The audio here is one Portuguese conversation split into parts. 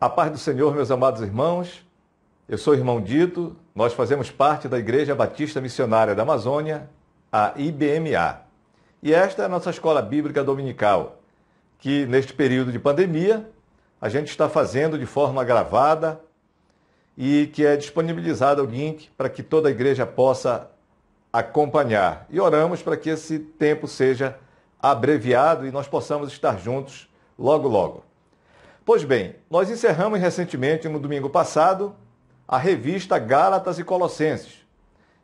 A paz do Senhor, meus amados irmãos. Eu sou o irmão Dito, nós fazemos parte da Igreja Batista Missionária da Amazônia, a IBMA. E esta é a nossa escola bíblica dominical, que neste período de pandemia a gente está fazendo de forma gravada e que é disponibilizado o link para que toda a igreja possa acompanhar. E oramos para que esse tempo seja abreviado e nós possamos estar juntos logo, logo. Pois bem, nós encerramos recentemente, no domingo passado, a revista Gálatas e Colossenses.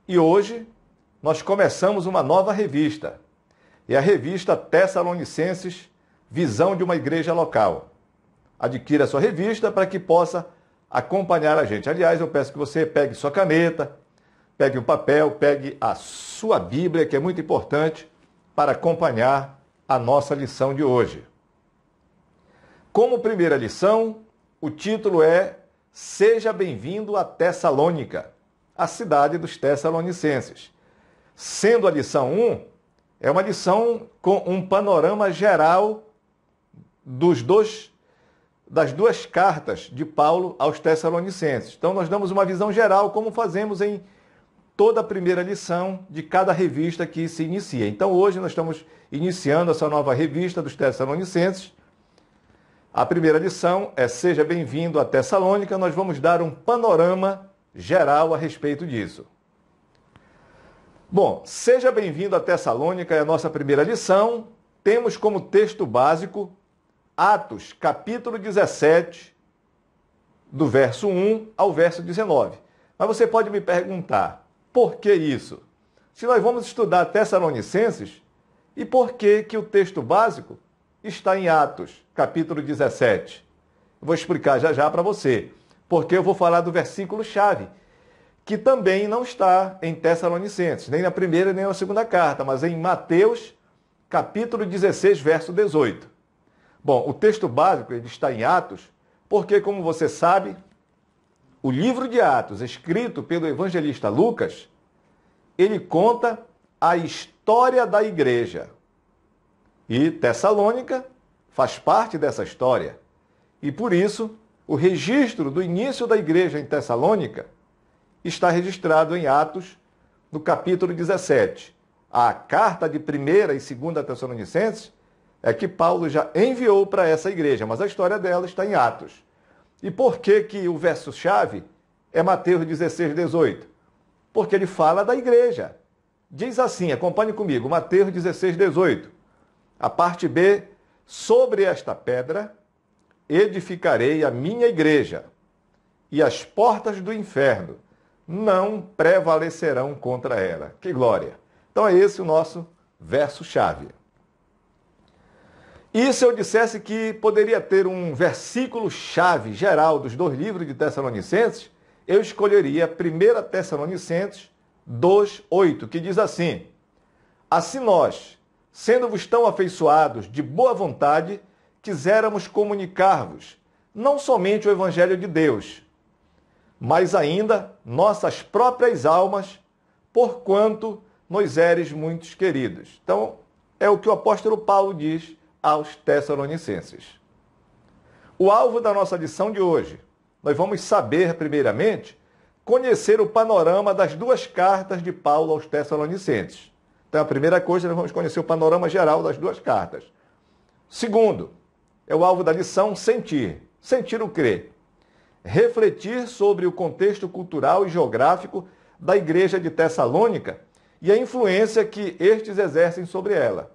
E hoje nós começamos uma nova revista. É a revista Tessalonicenses, Visão de uma Igreja Local. Adquira a sua revista para que possa acompanhar a gente. Aliás, eu peço que você pegue sua caneta, pegue um papel, pegue a sua Bíblia, que é muito importante para acompanhar a nossa lição de hoje. Como primeira lição, o título é Seja bem-vindo a Tessalônica, a cidade dos Tessalonicenses. Sendo a lição 1, é uma lição com um panorama geral das duas cartas de Paulo aos Tessalonicenses. Então, nós damos uma visão geral, como fazemos em toda a primeira lição de cada revista que se inicia. Então, hoje nós estamos iniciando essa nova revista dos Tessalonicenses. A primeira lição é Seja bem-vindo a Tessalônica. Nós vamos dar um panorama geral a respeito disso. Bom, Seja bem-vindo a Tessalônica é a nossa primeira lição. Temos como texto básico Atos, capítulo 17, do verso 1 ao verso 19. Mas você pode me perguntar, por que isso? Se nós vamos estudar Tessalonicenses, e por que o texto básico está em Atos, capítulo 17? Eu vou explicar já já para você, porque eu vou falar do versículo-chave, que também não está em Tessalonicenses, nem na primeira nem na segunda carta, mas em Mateus, capítulo 16, verso 18. Bom, o texto básico ele está em Atos, porque, como você sabe, o livro de Atos, escrito pelo evangelista Lucas, ele conta a história da igreja. E Tessalônica faz parte dessa história. E por isso, o registro do início da igreja em Tessalônica está registrado em Atos, no capítulo 17. A carta de 1ª e 2ª Tessalonicenses é que Paulo já enviou para essa igreja, mas a história dela está em Atos. E por que o verso-chave é Mateus 16, 18? Porque ele fala da igreja. Diz assim, acompanhe comigo, Mateus 16, 18. A parte B, sobre esta pedra edificarei a minha igreja, e as portas do inferno não prevalecerão contra ela. Que glória! Então é esse o nosso verso-chave. E se eu dissesse que poderia ter um versículo-chave geral dos dois livros de Tessalonicenses, eu escolheria 1 Tessalonicenses 2:8, que diz assim: Assim nós, sendo-vos tão afeiçoados de boa vontade, quiséramos comunicar-vos não somente o Evangelho de Deus, mas ainda nossas próprias almas, porquanto nos eres muito queridos. Então, é o que o apóstolo Paulo diz aos Tessalonicenses. O alvo da nossa lição de hoje, nós vamos saber, primeiramente, conhecer o panorama das duas cartas de Paulo aos Tessalonicenses. Então, a primeira coisa, nós vamos conhecer o panorama geral das duas cartas. Segundo, é o alvo da lição sentir. Sentir o crer. Refletir sobre o contexto cultural e geográfico da igreja de Tessalônica e a influência que estes exercem sobre ela.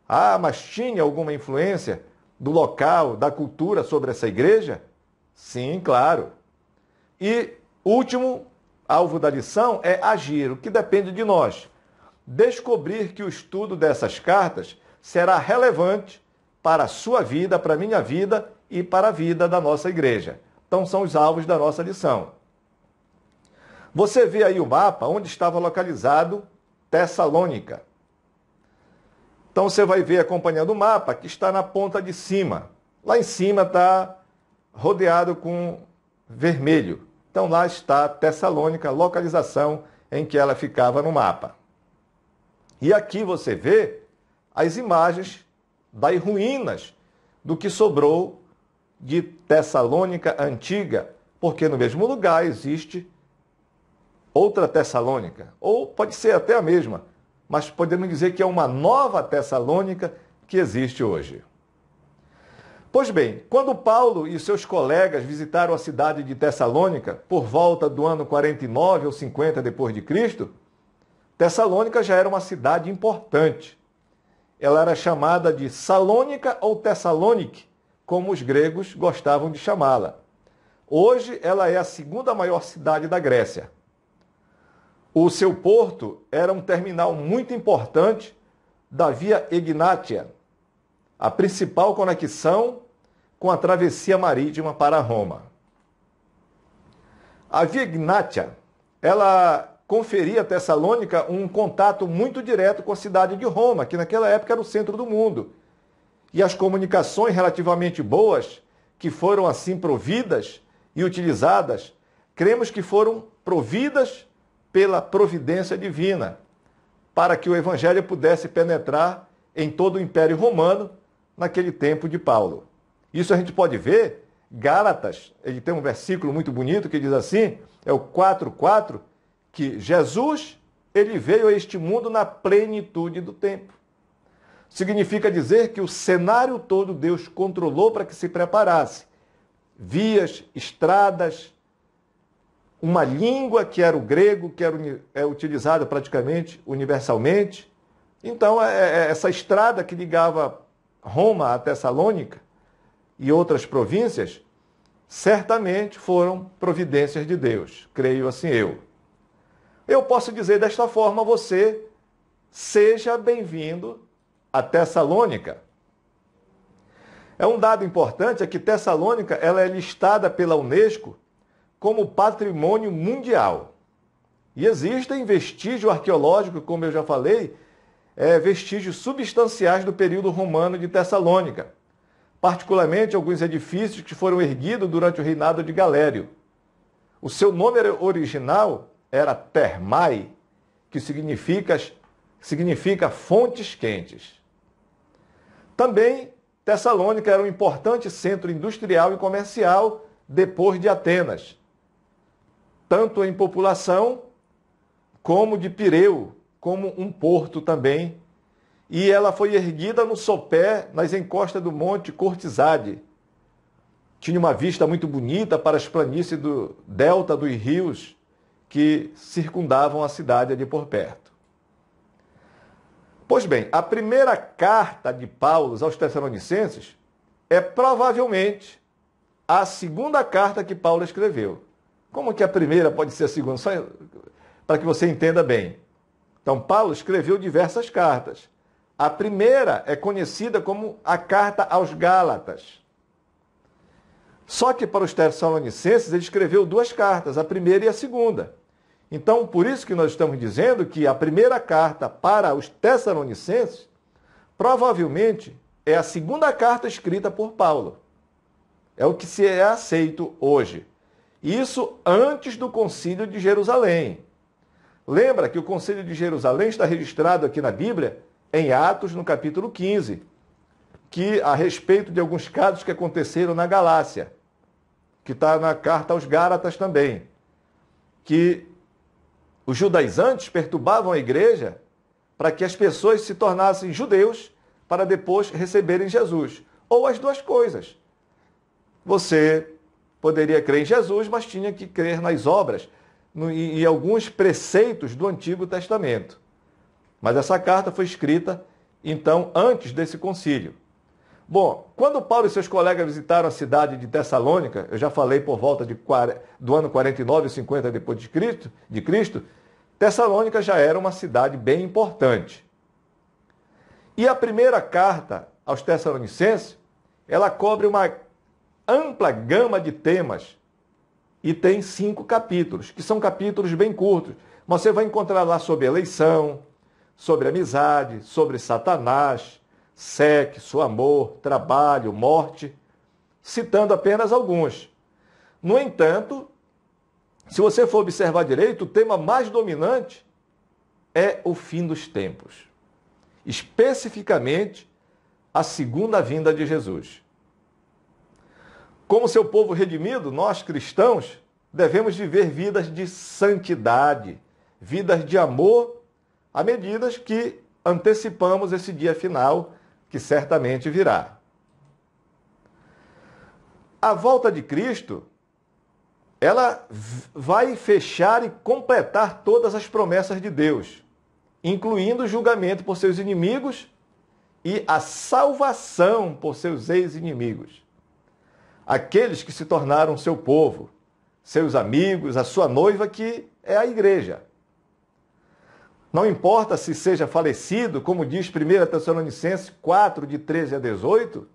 Ah, mas tinha alguma influência do local, da cultura sobre essa igreja? Sim, claro. E último alvo da lição é agir, o que depende de nós. Descobrir que o estudo dessas cartas será relevante para a sua vida, para a minha vida e para a vida da nossa igreja. Então são os alvos da nossa lição. Você vê aí o mapa onde estava localizado Tessalônica. Então você vai ver, acompanhando o mapa, que está na ponta de cima. Lá em cima está rodeado com vermelho. Então lá está Tessalônica, localização em que ela ficava no mapa. E aqui você vê as imagens das ruínas do que sobrou de Tessalônica Antiga, porque no mesmo lugar existe outra Tessalônica, ou pode ser até a mesma, mas podemos dizer que é uma nova Tessalônica que existe hoje. Pois bem, quando Paulo e seus colegas visitaram a cidade de Tessalônica, por volta do ano 49 ou 50 depois de Cristo, Tessalônica já era uma cidade importante. Ela era chamada de Salônica ou Tessalonique, como os gregos gostavam de chamá-la. Hoje ela é a segunda maior cidade da Grécia. O seu porto era um terminal muito importante da Via Egnatia, a principal conexão com a travessia marítima para Roma. A Via Egnatia, ela conferia a Tessalônica um contato muito direto com a cidade de Roma, que naquela época era o centro do mundo. E as comunicações relativamente boas, que foram assim providas e utilizadas, cremos que foram providas pela providência divina, para que o evangelho pudesse penetrar em todo o Império Romano naquele tempo de Paulo. Isso a gente pode ver, Gálatas, ele tem um versículo muito bonito que diz assim, é o 4:4, que Jesus, ele veio a este mundo na plenitude do tempo. Significa dizer que o cenário todo Deus controlou para que se preparasse. Vias, estradas, uma língua que era o grego, que é utilizada praticamente universalmente. Então, essa estrada que ligava Roma a Tessalônica e outras províncias, certamente foram providências de Deus, creio assim eu. Eu posso dizer desta forma a você, seja bem-vindo a Tessalônica. É um dado importante é que Tessalônica ela é listada pela Unesco como patrimônio mundial. E existem vestígios arqueológicos, como eu já falei, vestígios substanciais do período romano de Tessalônica, particularmente alguns edifícios que foram erguidos durante o reinado de Galério. O seu nome original era Thermae, que significa fontes quentes. Também Tessalônica era um importante centro industrial e comercial depois de Atenas, tanto em população como de Pireu, como um porto também. E ela foi erguida no sopé, nas encostas do Monte Cortizade. Tinha uma vista muito bonita para as planícies do delta dos rios que circundavam a cidade ali por perto. Pois bem, a primeira carta de Paulo aos Tessalonicenses é provavelmente a segunda carta que Paulo escreveu. Como que a primeira pode ser a segunda? Só para que você entenda bem. Então, Paulo escreveu diversas cartas. A primeira é conhecida como a carta aos Gálatas. Só que para os Tessalonicenses ele escreveu duas cartas, a primeira e a segunda. Então, por isso que nós estamos dizendo que a primeira carta para os Tessalonicenses provavelmente é a segunda carta escrita por Paulo. É o que se é aceito hoje. Isso antes do Concílio de Jerusalém. Lembra que o Concílio de Jerusalém está registrado aqui na Bíblia, em Atos, no capítulo 15, que a respeito de alguns casos que aconteceram na Galácia, que está na carta aos Gálatas também, que os judaizantes perturbavam a igreja para que as pessoas se tornassem judeus para depois receberem Jesus. Ou as duas coisas. Você poderia crer em Jesus, mas tinha que crer nas obras e alguns preceitos do Antigo Testamento. Mas essa carta foi escrita, então, antes desse concílio. Bom, quando Paulo e seus colegas visitaram a cidade de Tessalônica, eu já falei por volta do ano 49 e 50 depois de Cristo, Tessalônica já era uma cidade bem importante. E a primeira carta aos Tessalonicenses, ela cobre uma ampla gama de temas e tem 5 capítulos, que são capítulos bem curtos. Mas você vai encontrar lá sobre eleição, sobre amizade, sobre Satanás, sexo, amor, trabalho, morte, citando apenas alguns. No entanto, se você for observar direito, o tema mais dominante é o fim dos tempos. Especificamente, a segunda vinda de Jesus. Como seu povo redimido, nós cristãos devemos viver vidas de santidade, vidas de amor, à medida que antecipamos esse dia final, que certamente virá. A volta de Cristo, ela vai fechar e completar todas as promessas de Deus, incluindo o julgamento por seus inimigos e a salvação por seus ex-inimigos. Aqueles que se tornaram seu povo, seus amigos, a sua noiva, que é a igreja. Não importa se seja falecido, como diz 1 Tessalonicenses 4, de 13 a 18,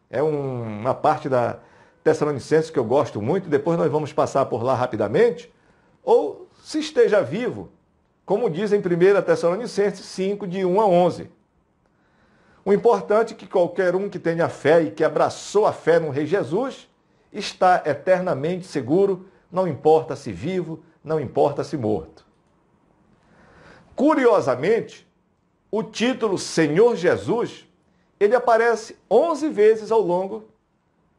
é uma parte da Tessalonicenses que eu gosto muito, depois nós vamos passar por lá rapidamente, ou se esteja vivo, como diz em 1 Tessalonicenses 5, de 1 a 11. O importante é que qualquer um que tenha fé e que abraçou a fé no Rei Jesus está eternamente seguro, não importa se vivo, não importa se morto. Curiosamente, o título Senhor Jesus, ele aparece 11 vezes ao longo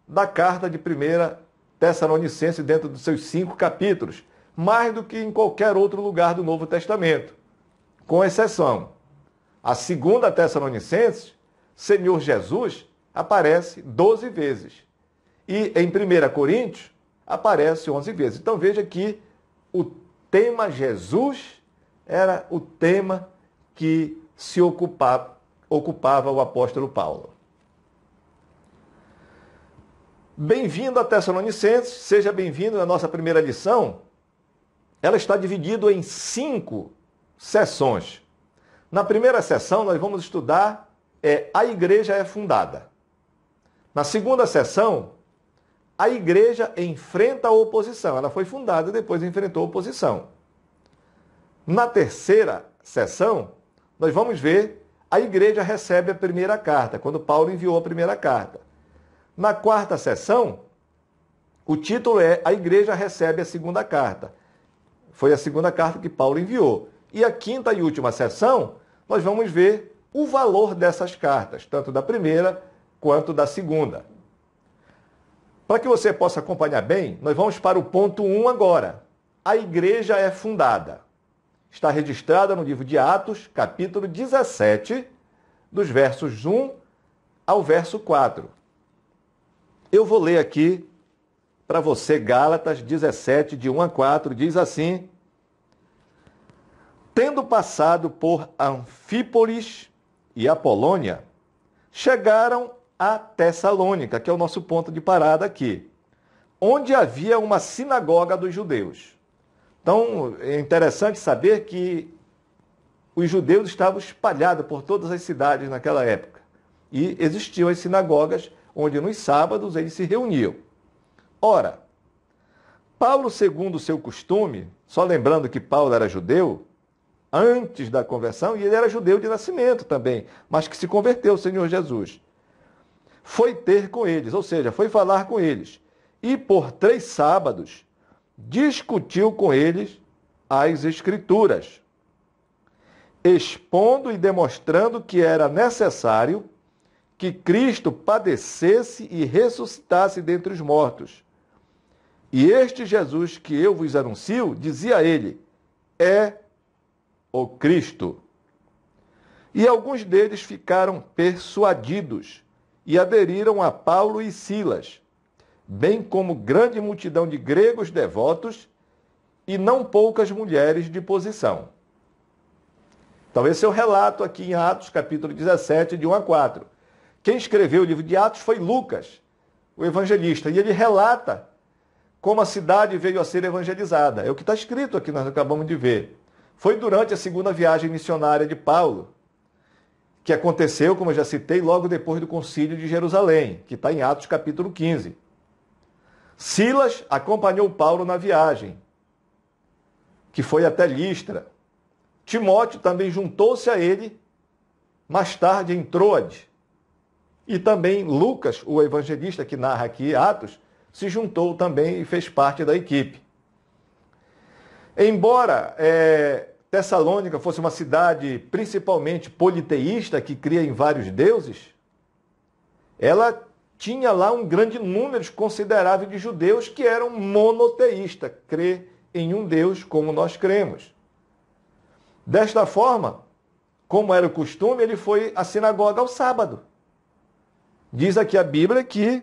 da carta de 1 Tessalonicenses, dentro dos seus 5 capítulos, mais do que em qualquer outro lugar do Novo Testamento, com exceção. A 2 Tessalonicenses, Senhor Jesus, aparece 12 vezes. E em 1 Coríntios, aparece 11 vezes. Então veja que o tema Jesus era o tema que se ocupava o apóstolo Paulo. Bem-vindo a Tessalonicenses, seja bem-vindo na nossa primeira lição. Ela está dividida em 5 sessões. Na primeira sessão, nós vamos estudar a igreja é fundada. Na segunda sessão, a igreja enfrenta a oposição. Ela foi fundada e depois enfrentou a oposição. Na terceira sessão, nós vamos ver a igreja recebe a primeira carta, quando Paulo enviou a primeira carta. Na quarta sessão, o título é A Igreja Recebe a Segunda Carta. Foi a segunda carta que Paulo enviou. E a quinta e última sessão, nós vamos ver o valor dessas cartas, tanto da primeira quanto da segunda. Para que você possa acompanhar bem, nós vamos para o ponto 1 agora. A igreja é fundada. Está registrada no livro de Atos, capítulo 17, dos versos 1 ao verso 4. Eu vou ler aqui para você Gálatas 17, de 1 a 4, diz assim: Tendo passado por Anfípolis e Apolônia, chegaram a Tessalônica, que é o nosso ponto de parada aqui, onde havia uma sinagoga dos judeus. Então, é interessante saber que os judeus estavam espalhados por todas as cidades naquela época. E existiam as sinagogas onde nos sábados eles se reuniam. Ora, Paulo, segundo o seu costume, só lembrando que Paulo era judeu, antes da conversão, e ele era judeu de nascimento também, mas que se converteu ao Senhor Jesus, foi ter com eles, ou seja, foi falar com eles, e por 3 sábados discutiu com eles as Escrituras, expondo e demonstrando que era necessário que Cristo padecesse e ressuscitasse dentre os mortos. E este Jesus que eu vos anuncio, dizia ele, é o Cristo. E alguns deles ficaram persuadidos e aderiram a Paulo e Silas, bem como grande multidão de gregos devotos e não poucas mulheres de posição. Então esse é o relato aqui em Atos, capítulo 17, de 1 a 4. Quem escreveu o livro de Atos foi Lucas, o evangelista, e ele relata como a cidade veio a ser evangelizada. É o que está escrito aqui, nós acabamos de ver. Foi durante a segunda viagem missionária de Paulo, que aconteceu, como eu já citei, logo depois do concílio de Jerusalém, que está em Atos capítulo 15. Silas acompanhou Paulo na viagem, que foi até Listra. Timóteo também juntou-se a ele, mais tarde em Troade. E também Lucas, o evangelista que narra aqui Atos, se juntou também e fez parte da equipe. Embora Tessalônica fosse uma cidade principalmente politeísta, que cria em vários deuses, ela tinha lá um grande número considerável de judeus que eram monoteístas, crê em um Deus como nós cremos. Desta forma, como era o costume, ele foi à sinagoga ao sábado. Diz aqui a Bíblia que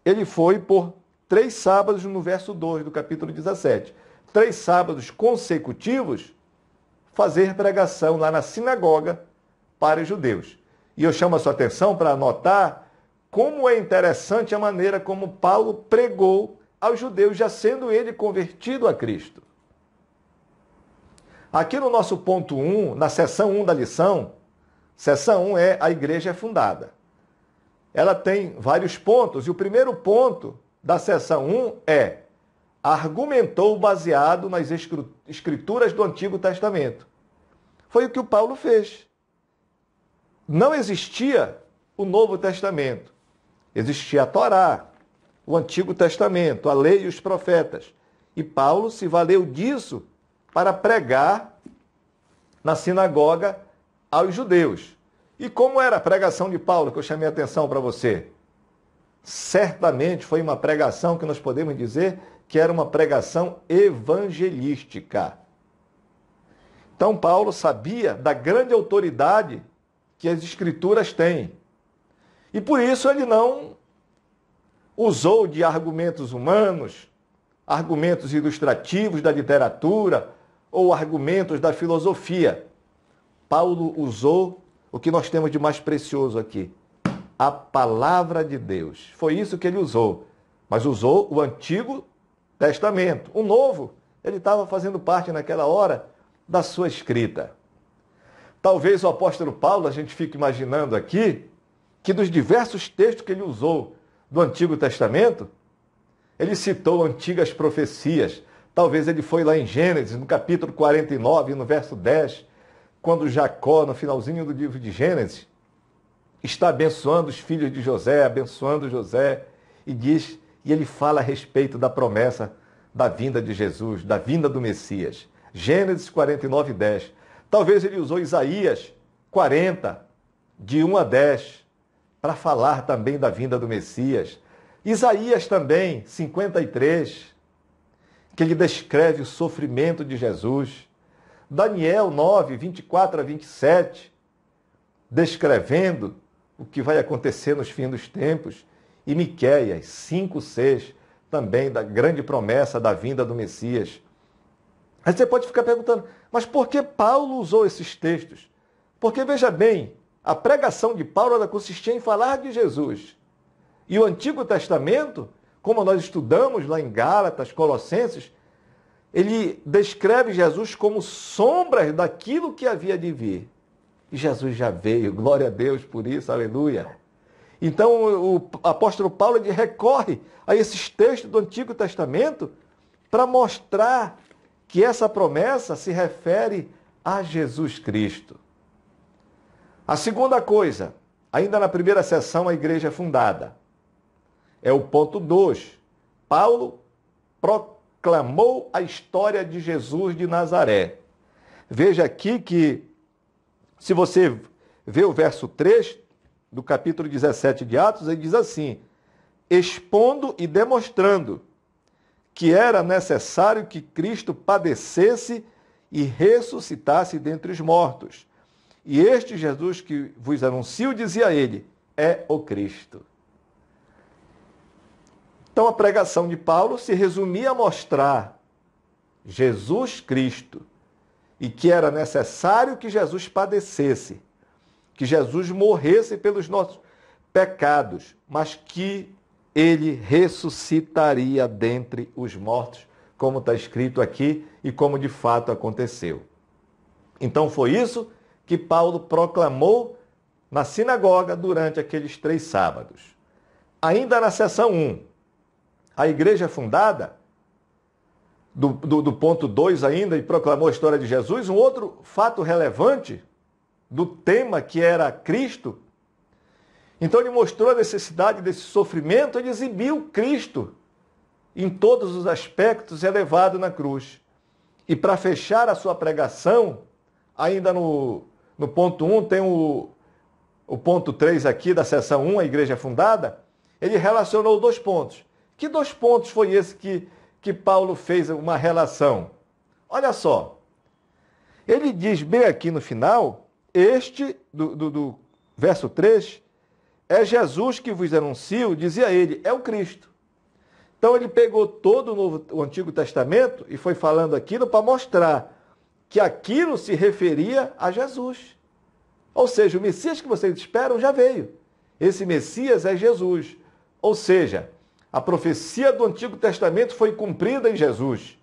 ele foi por 3 sábados, no verso 2 do capítulo 17. 3 sábados consecutivos, fazer pregação lá na sinagoga para os judeus. E eu chamo a sua atenção para anotar como é interessante a maneira como Paulo pregou aos judeus, já sendo ele convertido a Cristo. Aqui no nosso ponto 1, na seção 1 da lição, seção 1 é a igreja é fundada. Ela tem vários pontos, e o primeiro ponto da seção 1 é: argumentou baseado nas escrituras do Antigo Testamento. Foi o que o Paulo fez. Não existia o Novo Testamento. Existia a Torá, o Antigo Testamento, a lei e os profetas. E Paulo se valeu disso para pregar na sinagoga aos judeus. E como era a pregação de Paulo, que eu chamei a atenção para você? Certamente foi uma pregação que nós podemos dizer que era uma pregação evangelística. Então Paulo sabia da grande autoridade que as Escrituras têm. E por isso ele não usou de argumentos humanos, argumentos ilustrativos da literatura ou argumentos da filosofia. Paulo usou o que nós temos de mais precioso aqui, a palavra de Deus. Foi isso que ele usou. Mas usou o Antigo Testamento. O Novo, ele estava fazendo parte naquela hora da sua escrita. Talvez o apóstolo Paulo, a gente fique imaginando aqui, que dos diversos textos que ele usou do Antigo Testamento, ele citou antigas profecias. Talvez ele foi lá em Gênesis, no capítulo 49, no verso 10, quando Jacó, no finalzinho do livro de Gênesis, está abençoando os filhos de José, abençoando José, e ele fala a respeito da promessa da vinda de Jesus, da vinda do Messias. Gênesis 49, 10. Talvez ele usou Isaías 40, de 1 a 10, para falar também da vinda do Messias. Isaías também, 53, que ele descreve o sofrimento de Jesus. Daniel 9, 24 a 27, descrevendo o que vai acontecer nos fins dos tempos. E Miqueias 5, 6, também da grande promessa da vinda do Messias. Aí você pode ficar perguntando, mas por que Paulo usou esses textos? Porque, veja bem, a pregação de Paulo ela consistia em falar de Jesus. E o Antigo Testamento, como nós estudamos lá em Gálatas, Colossenses, ele descreve Jesus como sombras daquilo que havia de vir. E Jesus já veio, glória a Deus por isso, aleluia. Então o apóstolo Paulo ele recorre a esses textos do Antigo Testamento para mostrar que essa promessa se refere a Jesus Cristo. A segunda coisa, ainda na primeira sessão, a igreja é fundada. É o ponto 2. Paulo proclamou a história de Jesus de Nazaré. Veja aqui que, se você vê o verso 3 do capítulo 17 de Atos, ele diz assim: expondo e demonstrando que era necessário que Cristo padecesse e ressuscitasse dentre os mortos. E este Jesus que vos anuncio, dizia ele, é o Cristo. Então a pregação de Paulo se resumia a mostrar Jesus Cristo e que era necessário que Jesus padecesse, que Jesus morresse pelos nossos pecados, mas que ele ressuscitaria dentre os mortos, como está escrito aqui e como de fato aconteceu. Então foi isso que Paulo proclamou na sinagoga durante aqueles 3 sábados. Ainda na seção 1, a igreja fundada, do ponto 2 ainda, e proclamou a história de Jesus, um outro fato relevante do tema que era Cristo. Então ele mostrou a necessidade desse sofrimento, ele exibiu Cristo em todos os aspectos elevado na cruz. E para fechar a sua pregação, ainda no ponto 1, tem o ponto 3 aqui da seção 1, a igreja fundada, ele relacionou dois pontos. Que dois pontos foi esse que Paulo fez uma relação? Olha só. Ele diz bem aqui no final, este, do verso 3, é Jesus que vos anuncio, dizia ele, é o Cristo. Então ele pegou todo o Antigo Testamento e foi falando aquilo para mostrar que aquilo se referia a Jesus. Ou seja, o Messias que vocês esperam já veio. Esse Messias é Jesus. Ou seja, a profecia do Antigo Testamento foi cumprida em Jesus.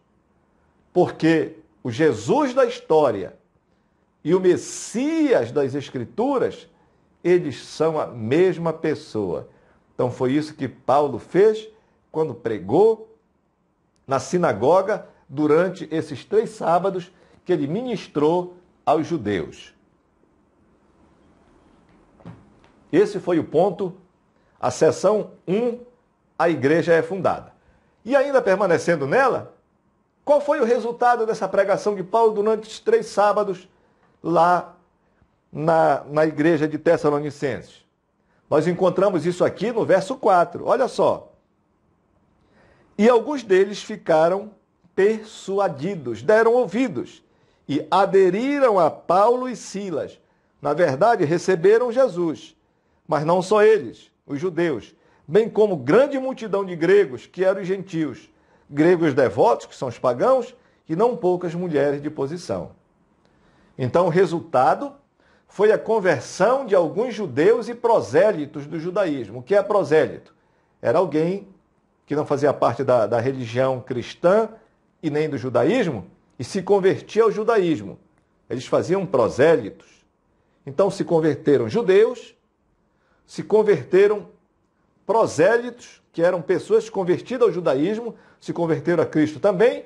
Porque o Jesus da história e o Messias das Escrituras, eles são a mesma pessoa. Então foi isso que Paulo fez quando pregou na sinagoga durante esses 3 sábados que ele ministrou aos judeus. Esse foi o ponto, a seção 1, a igreja é fundada. E ainda permanecendo nela, qual foi o resultado dessa pregação de Paulo durante os 3 sábados lá na igreja de Tessalonicenses? Nós encontramos isso aqui no verso 4, olha só. E alguns deles ficaram persuadidos, deram ouvidos e aderiram a Paulo e Silas. Na verdade, receberam Jesus, mas não só eles, os judeus, bem como grande multidão de gregos, que eram os gentios, gregos devotos, que são os pagãos, e não poucas mulheres de posição. Então, o resultado foi a conversão de alguns judeus e prosélitos do judaísmo. O que é prosélito? Era alguém que não fazia parte da religião cristã e nem do judaísmo, e se convertia ao judaísmo. Eles faziam prosélitos. Então se converteram judeus, se converteram prosélitos, que eram pessoas convertidas ao judaísmo, se converteram a Cristo também,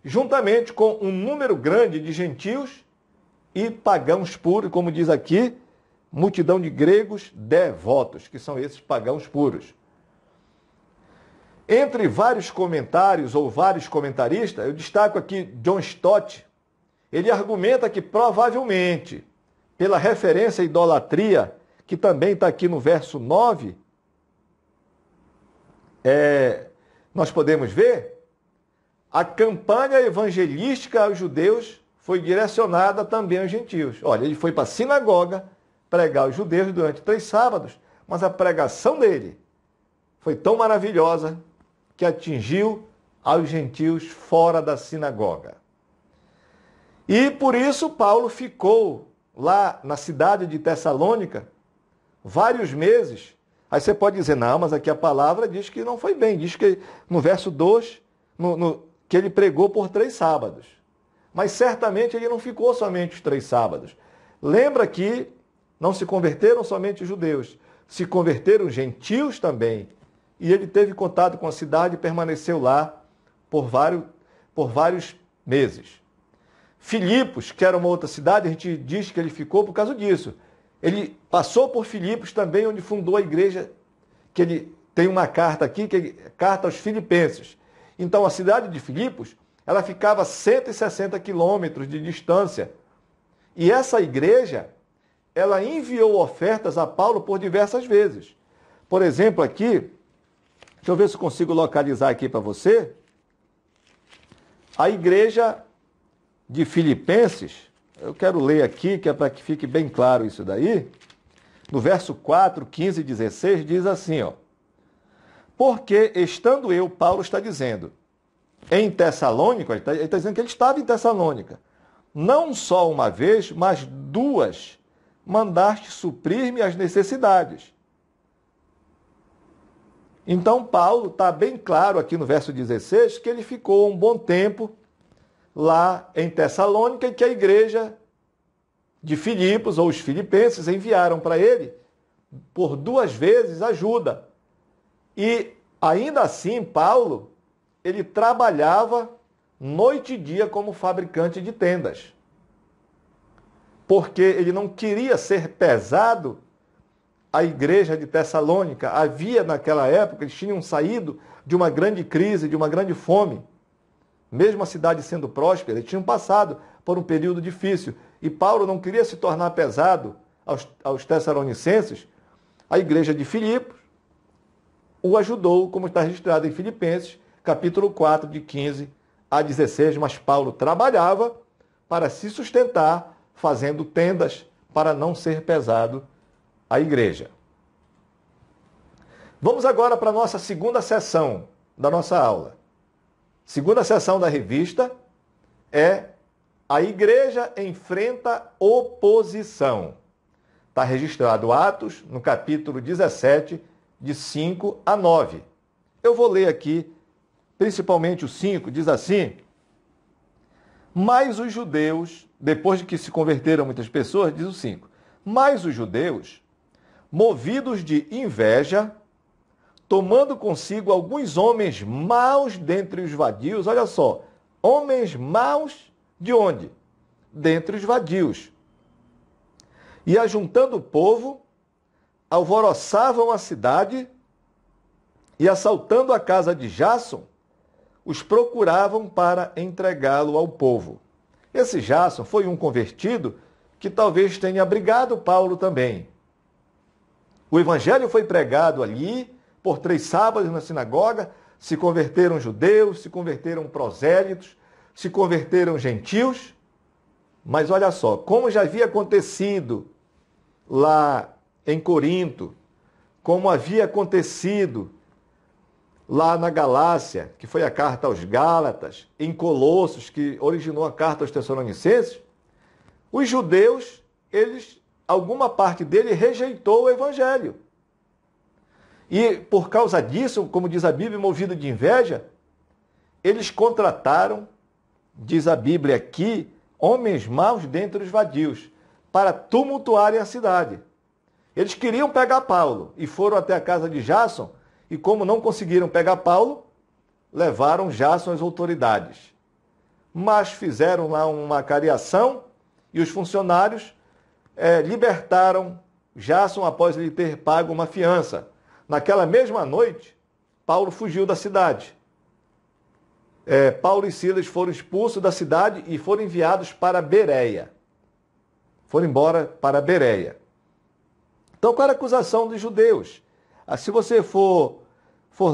juntamente com um número grande de gentios e pagãos puros, como diz aqui, multidão de gregos devotos, que são esses pagãos puros. Entre vários comentários ou vários comentaristas, eu destaco aqui John Stott. Ele argumenta que provavelmente, pela referência à idolatria, que também está aqui no verso 9, nós podemos ver, a campanha evangelística aos judeus foi direcionada também aos gentios. Olha, ele foi para a sinagoga pregar aos judeus durante 3 sábados, mas a pregação dele foi tão maravilhosa que atingiu aos gentios fora da sinagoga. E por isso Paulo ficou lá na cidade de Tessalônica vários meses. Aí você pode dizer, não, mas aqui a palavra diz que não foi bem. Diz que no verso 2, que ele pregou por 3 sábados. Mas certamente ele não ficou somente os 3 sábados. Lembra que não se converteram somente os judeus, se converteram os gentios também. E ele teve contato com a cidade e permaneceu lá por vários meses. Filipos, que era uma outra cidade, a gente diz que ele ficou por causa disso. Ele passou por Filipos também, onde fundou a igreja, que ele tem uma carta aqui, que é carta aos Filipenses. Então, a cidade de Filipos, ela ficava a 160 quilômetros de distância. E essa igreja, ela enviou ofertas a Paulo por diversas vezes. Por exemplo, aqui, deixa eu ver se eu consigo localizar aqui para você. A igreja de Filipenses, eu quero ler aqui, que é para que fique bem claro isso daí. No verso 4, 15 e 16, diz assim, ó. Porque estando eu, Paulo está dizendo, em Tessalônica, ele está dizendo que ele estava em Tessalônica, não só uma vez, mas 2, mandaste suprir-me as necessidades. Então, Paulo está bem claro aqui no verso 16 que ele ficou um bom tempo lá em Tessalônica e que a igreja de Filipos, ou os filipenses, enviaram para ele por 2 vezes ajuda. E ainda assim, Paulo, ele trabalhava noite e dia como fabricante de tendas. Porque ele não queria ser pesado à igreja de Tessalônica. Havia naquela época, eles tinham saído de uma grande crise, de uma grande fome. Mesmo a cidade sendo próspera, eles tinham passado por um período difícil. E Paulo não queria se tornar pesado aos tessalonicenses, a igreja de Filipos. o ajudou, como está registrado em Filipenses, capítulo 4, de 15 a 16, mas Paulo trabalhava para se sustentar, fazendo tendas para não ser pesado à igreja. Vamos agora para a nossa segunda sessão da nossa aula. Segunda sessão da revista é A Igreja Enfrenta Oposição. Está registrado Atos, no capítulo 17, de 5 a 9. Eu vou ler aqui, principalmente o 5, diz assim: Mas os judeus, depois de que se converteram muitas pessoas, diz o 5, mas os judeus, movidos de inveja, tomando consigo alguns homens maus dentre os vadios, olha só, homens maus de onde? Dentre os vadios. E ajuntando o povo, alvoroçavam a cidade e, assaltando a casa de Jasson, os procuravam para entregá-lo ao povo. Esse Jasson foi um convertido que talvez tenha abrigado Paulo também. O evangelho foi pregado ali por 3 sábados na sinagoga, se converteram judeus, se converteram prosélitos, se converteram gentios. Mas olha só, como já havia acontecido lá em Corinto, como havia acontecido lá na Galácia, que foi a carta aos Gálatas, em Colossos, que originou a carta aos Tessalonicenses, os judeus, alguma parte dele rejeitou o evangelho. E por causa disso, como diz a Bíblia, movido de inveja, eles contrataram, diz a Bíblia aqui, homens maus dentre os vadios, para tumultuarem a cidade. Eles queriam pegar Paulo e foram até a casa de Jasson, e como não conseguiram pegar Paulo, levaram Jasson às autoridades. Mas fizeram lá uma cariação e os funcionários libertaram Jasson após lhe ter pago uma fiança. Naquela mesma noite, Paulo fugiu da cidade. Paulo e Silas foram expulsos da cidade e foram enviados para Bereia. Foram embora para Bereia. Então, qual era a acusação dos judeus? Se você for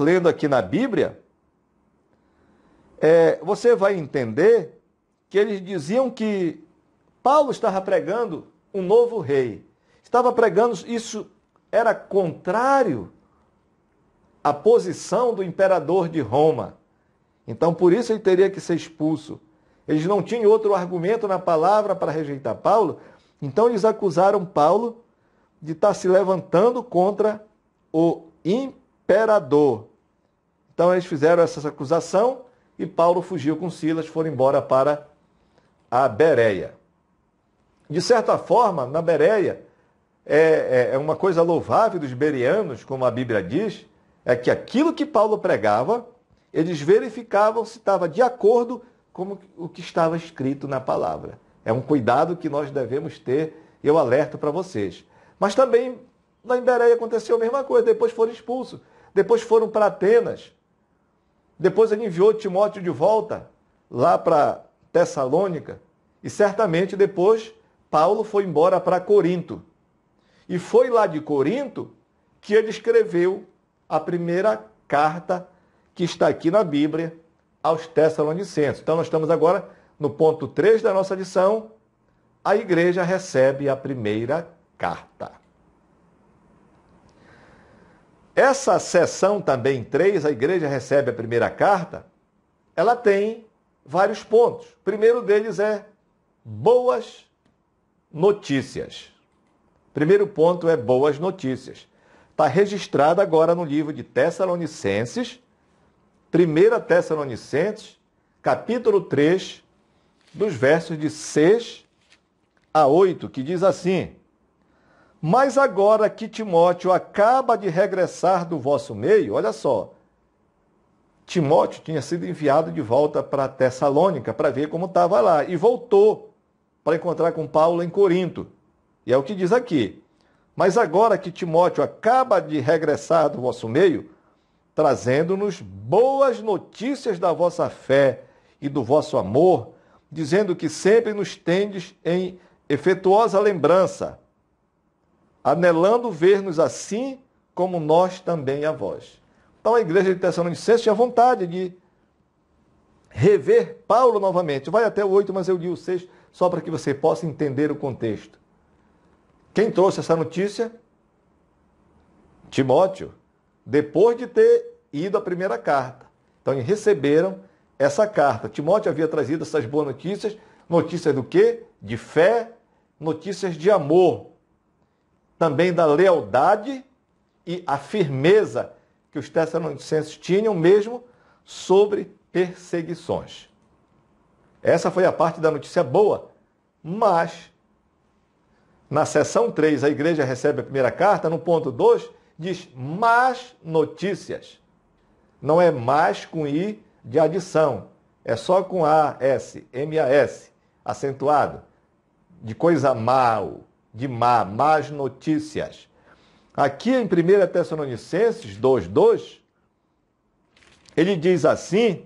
lendo aqui na Bíblia, você vai entender que eles diziam que Paulo estava pregando um novo rei. Estava pregando, isso era contrário à posição do imperador de Roma. Então, por isso ele teria que ser expulso. Eles não tinham outro argumento na palavra para rejeitar Paulo, então eles acusaram Paulo de estar se levantando contra o imperador. Então eles fizeram essa acusação e Paulo fugiu com Silas, foram embora para a Bereia. De certa forma, na Bereia, é uma coisa louvável dos bereanos, como a Bíblia diz, é que aquilo que Paulo pregava, eles verificavam se estava de acordo com o que estava escrito na palavra. É um cuidado que nós devemos ter, eu alerto para vocês. Mas também na Bereia aconteceu a mesma coisa, depois foram expulsos, depois foram para Atenas, depois ele enviou Timóteo de volta lá para Tessalônica, e certamente depois Paulo foi embora para Corinto. E foi lá de Corinto que ele escreveu a primeira carta que está aqui na Bíblia aos Tessalonicenses. Então nós estamos agora no ponto 3 da nossa lição, a igreja recebe a primeira carta. Essa seção também 3, a igreja recebe a primeira carta, ela tem vários pontos. O primeiro deles é boas notícias. Primeiro ponto é boas notícias. Está registrado agora no livro de Tessalonicenses, 1 Tessalonicenses, capítulo 3, dos versos de 6 a 8, que diz assim: Mas agora que Timóteo acaba de regressar do vosso meio, olha só, Timóteo tinha sido enviado de volta para Tessalônica para ver como estava lá, e voltou para encontrar com Paulo em Corinto. E é o que diz aqui: Mas agora que Timóteo acaba de regressar do vosso meio, trazendo-nos boas notícias da vossa fé e do vosso amor, dizendo que sempre nos tendes em efetuosa lembrança, anelando ver-nos assim como nós também a vós. Então a igreja de Tessalonicenses tinha vontade de rever Paulo novamente. Vai até o 8, mas eu li o 6 só para que você possa entender o contexto. Quem trouxe essa notícia? Timóteo, depois de ter ido à primeira carta. Então eles receberam essa carta. Timóteo havia trazido essas boas notícias. Notícias do quê? De fé, notícias de amor. Também da lealdade e a firmeza que os tessalonicenses tinham mesmo sobre perseguições. Essa foi a parte da notícia boa, mas na seção 3 a igreja recebe a primeira carta, no ponto 2 diz más notícias. Não é mais com I de adição, é só com A-S, M-A-S, acentuado, de coisa mal, de más notícias. Aqui em 1 Tessalonicenses 2:2, ele diz assim: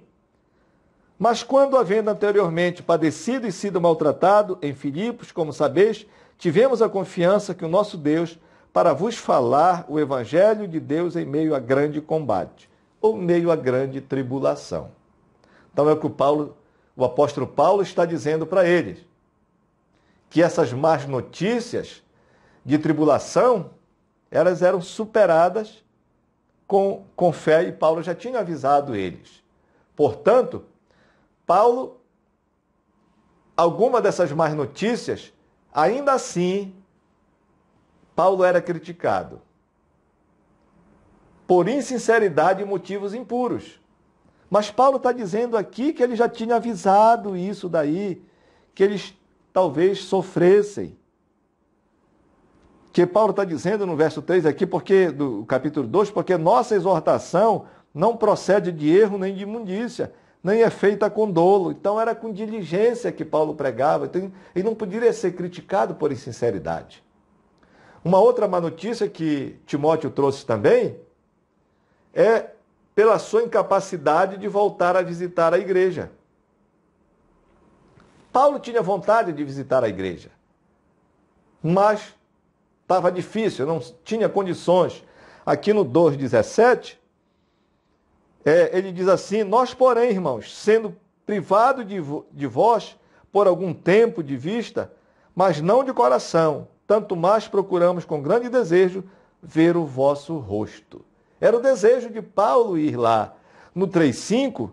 mas quando, havendo anteriormente padecido e sido maltratado em Filipos, como sabeis, tivemos a confiança que o nosso Deus, para vos falar o evangelho de Deus em meio a grande combate, ou meio a grande tribulação. Então é o que o apóstolo Paulo está dizendo para eles, que essas más notícias de tribulação, elas eram superadas com fé, e Paulo já tinha avisado eles. Portanto, Paulo, alguma dessas más notícias, ainda assim, Paulo era criticado por insinceridade e motivos impuros. Mas Paulo está dizendo aqui que ele já tinha avisado isso daí, que eles talvez sofressem. Que Paulo está dizendo no verso 3 aqui, do capítulo 2, porque nossa exortação não procede de erro nem de imundícia, nem é feita com dolo. Então era com diligência que Paulo pregava, então, ele não poderia ser criticado por insinceridade. Uma outra má notícia que Timóteo trouxe também é pela sua incapacidade de voltar a visitar a igreja. Paulo tinha vontade de visitar a igreja, mas estava difícil, não tinha condições. Aqui no 2:17, ele diz assim: nós, porém, irmãos, sendo privados de vós por algum tempo de vista, mas não de coração, tanto mais procuramos com grande desejo ver o vosso rosto. Era o desejo de Paulo ir lá. No 3:5,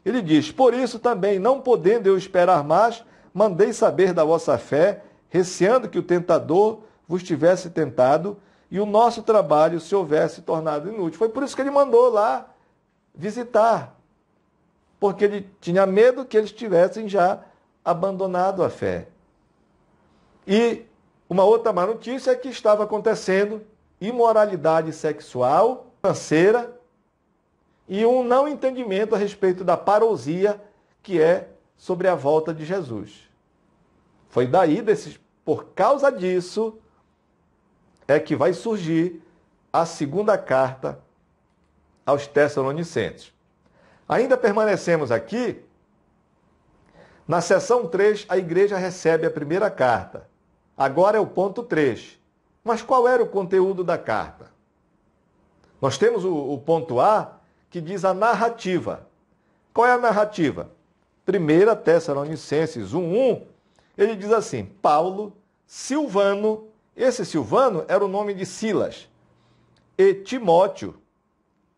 ele diz: por isso também, não podendo eu esperar mais, mandei saber da vossa fé, receando que o tentador vos tivesse tentado e o nosso trabalho se houvesse tornado inútil. Foi por isso que ele mandou lá visitar, porque ele tinha medo que eles tivessem já abandonado a fé. E uma outra má notícia é que estava acontecendo imoralidade sexual, financeira e um não entendimento a respeito da parousia, que é sobre a volta de Jesus. Foi daí, por causa disso, é que vai surgir a segunda carta aos Tessalonicenses. Ainda permanecemos aqui. Na seção 3, a igreja recebe a primeira carta. Agora é o ponto 3. Mas qual era o conteúdo da carta? Nós temos o ponto A, que diz a narrativa. Qual é a narrativa? 1 Tessalonicenses 1:1, ele diz assim: Paulo, Silvano, esse Silvano era o nome de Silas, e Timóteo,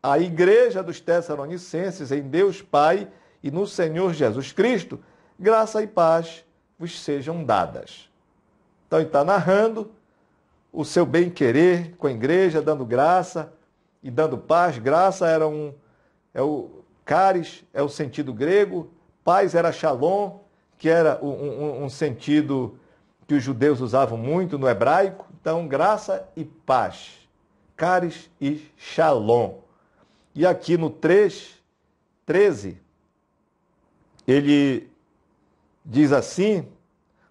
a igreja dos Tessalonicenses em Deus Pai e no Senhor Jesus Cristo, graça e paz vos sejam dadas. Então ele está narrando o seu bem-querer com a igreja, dando graça e dando paz. Graça é o caris, é o sentido grego. Paz era shalom, que era um sentido que os judeus usavam muito no hebraico. Então, graça e paz. Caris e shalom. E aqui no 3:13, ele diz assim: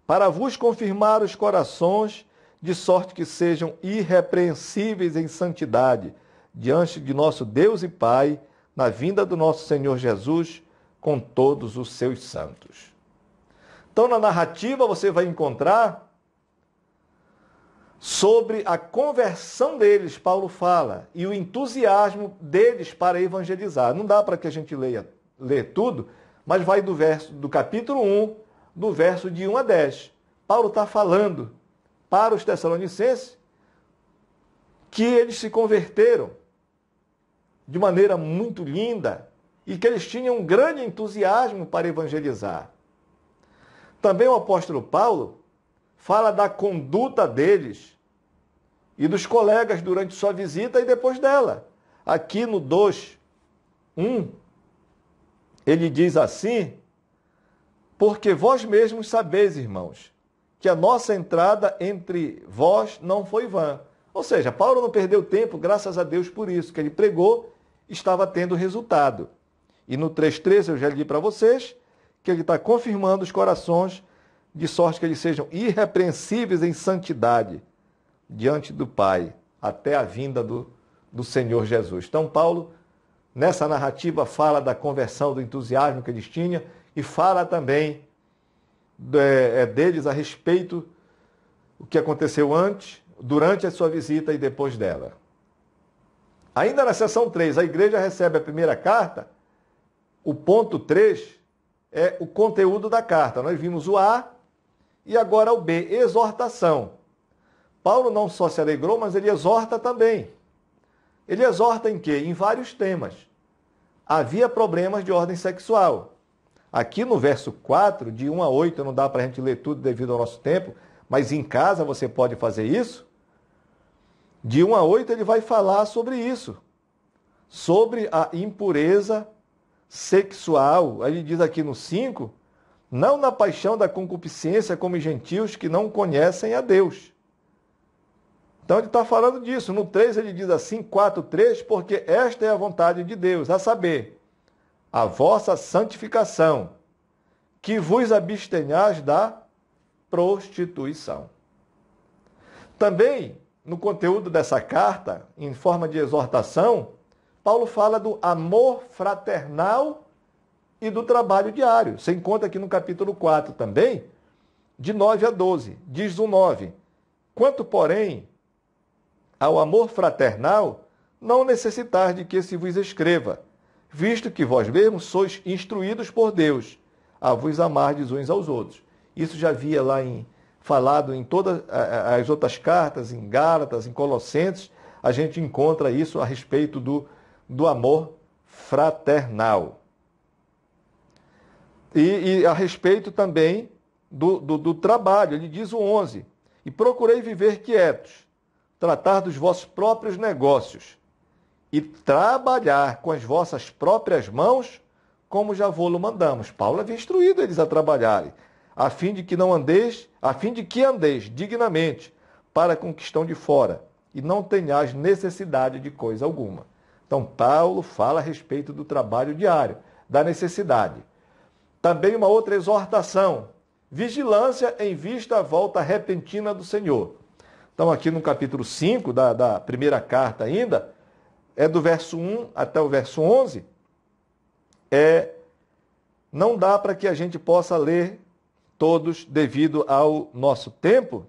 para vos confirmar os corações, de sorte que sejam irrepreensíveis em santidade, diante de nosso Deus e Pai, na vinda do nosso Senhor Jesus, com todos os seus santos. Então, na narrativa, você vai encontrar sobre a conversão deles, Paulo fala, e o entusiasmo deles para evangelizar. Não dá para que a gente lê tudo, mas vai do capítulo 1, do verso de 1 a 10. Paulo está falando para os Tessalonicenses que eles se converteram de maneira muito linda e que eles tinham um grande entusiasmo para evangelizar. Também o apóstolo Paulo fala da conduta deles e dos colegas durante sua visita e depois dela. Aqui no 2:1, ele diz assim: porque vós mesmos sabeis, irmãos, que a nossa entrada entre vós não foi vã. Ou seja, Paulo não perdeu tempo, graças a Deus por isso, que ele pregou, estava tendo resultado. E no 3:13 eu já li para vocês que ele está confirmando os corações, de sorte que eles sejam irrepreensíveis em santidade diante do Pai, até a vinda do Senhor Jesus. Então, Paulo, nessa narrativa, fala da conversão, do entusiasmo que eles tinham e fala também deles a respeito do que aconteceu antes, durante a sua visita e depois dela. Ainda na seção 3, a igreja recebe a primeira carta. O ponto 3 é o conteúdo da carta. Nós vimos o A e agora o B, exortação. Paulo não só se alegrou, mas ele exorta também. Ele exorta em quê? Em vários temas. Havia problemas de ordem sexual. Aqui no verso 4, de 1 a 8, não dá para a gente ler tudo devido ao nosso tempo, mas em casa você pode fazer isso. De 1 a 8 ele vai falar sobre isso, sobre a impureza sexual. Ele diz aqui no 5, não na paixão da concupiscência como os gentios que não conhecem a Deus. Então ele está falando disso. No 3 ele diz assim, 4:3, porque esta é a vontade de Deus, a saber, a vossa santificação, que vos abstenhais da prostituição. Também, no conteúdo dessa carta, em forma de exortação, Paulo fala do amor fraternal e do trabalho diário. Você encontra aqui no capítulo 4 também, de 9 a 12. Diz o 9, quanto, porém, ao amor fraternal, não necessitais de que se vos escreva, visto que vós mesmos sois instruídos por Deus a vos amardes uns aos outros. Isso já havia lá falado em todas as outras cartas, em Gálatas, em Colossenses, a gente encontra isso a respeito do amor fraternal. E a respeito também do trabalho, ele diz o 11, e procurei viver quietos, tratar dos vossos próprios negócios e trabalhar com as vossas próprias mãos, como já vou-lo mandamos. Paulo havia instruído eles a trabalharem, a fim de que andeis dignamente para com que estão de fora, e não tenhais necessidade de coisa alguma. Então, Paulo fala a respeito do trabalho diário, da necessidade. Também uma outra exortação, vigilância em vista à volta repentina do Senhor. Então, aqui no capítulo 5 da primeira carta ainda, é do verso 1 até o verso 11, não dá para que a gente possa ler todos devido ao nosso tempo,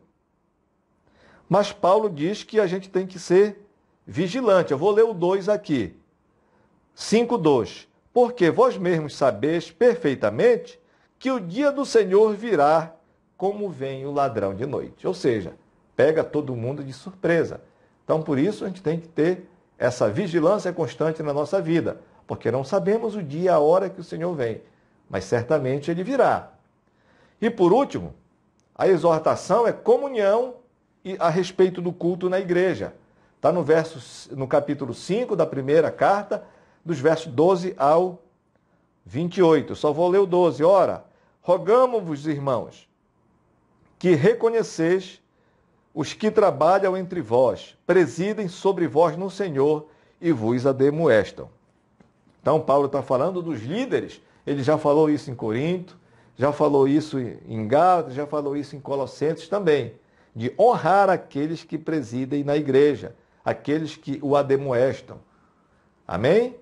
mas Paulo diz que a gente tem que ser vigilante. Eu vou ler o 2 aqui. 5:2. Porque vós mesmos sabeis perfeitamente que o dia do Senhor virá como vem o ladrão de noite. Ou seja, pega todo mundo de surpresa. Então, por isso, a gente tem que ter essa vigilância constante na nossa vida, porque não sabemos o dia, a hora que o Senhor vem, mas certamente ele virá. E por último, a exortação é comunhão a respeito do culto na igreja. Está no capítulo 5 da primeira carta, dos versos 12 ao 28. Só vou ler o 12. Ora, rogamo-vos, irmãos, que reconheceis os que trabalham entre vós, presidem sobre vós no Senhor e vos ademoestam. Então, Paulo está falando dos líderes. Ele já falou isso em Corinto, já falou isso em Gálatas, já falou isso em Colossenses também, de honrar aqueles que presidem na igreja, aqueles que o ademoestam. Amém?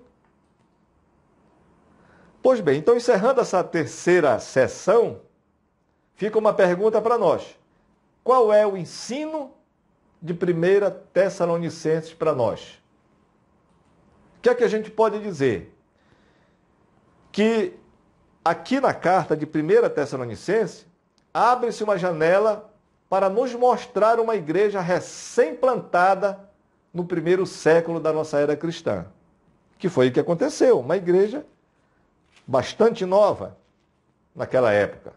Pois bem, então encerrando essa terceira sessão, fica uma pergunta para nós. Qual é o ensino de 1 Tessalonicenses para nós? O que é que a gente pode dizer? Que aqui na carta de 1 Tessalonicenses, abre-se uma janela para nos mostrar uma igreja recém-plantada no primeiro século da nossa era cristã. Que foi o que aconteceu, uma igreja bastante nova naquela época.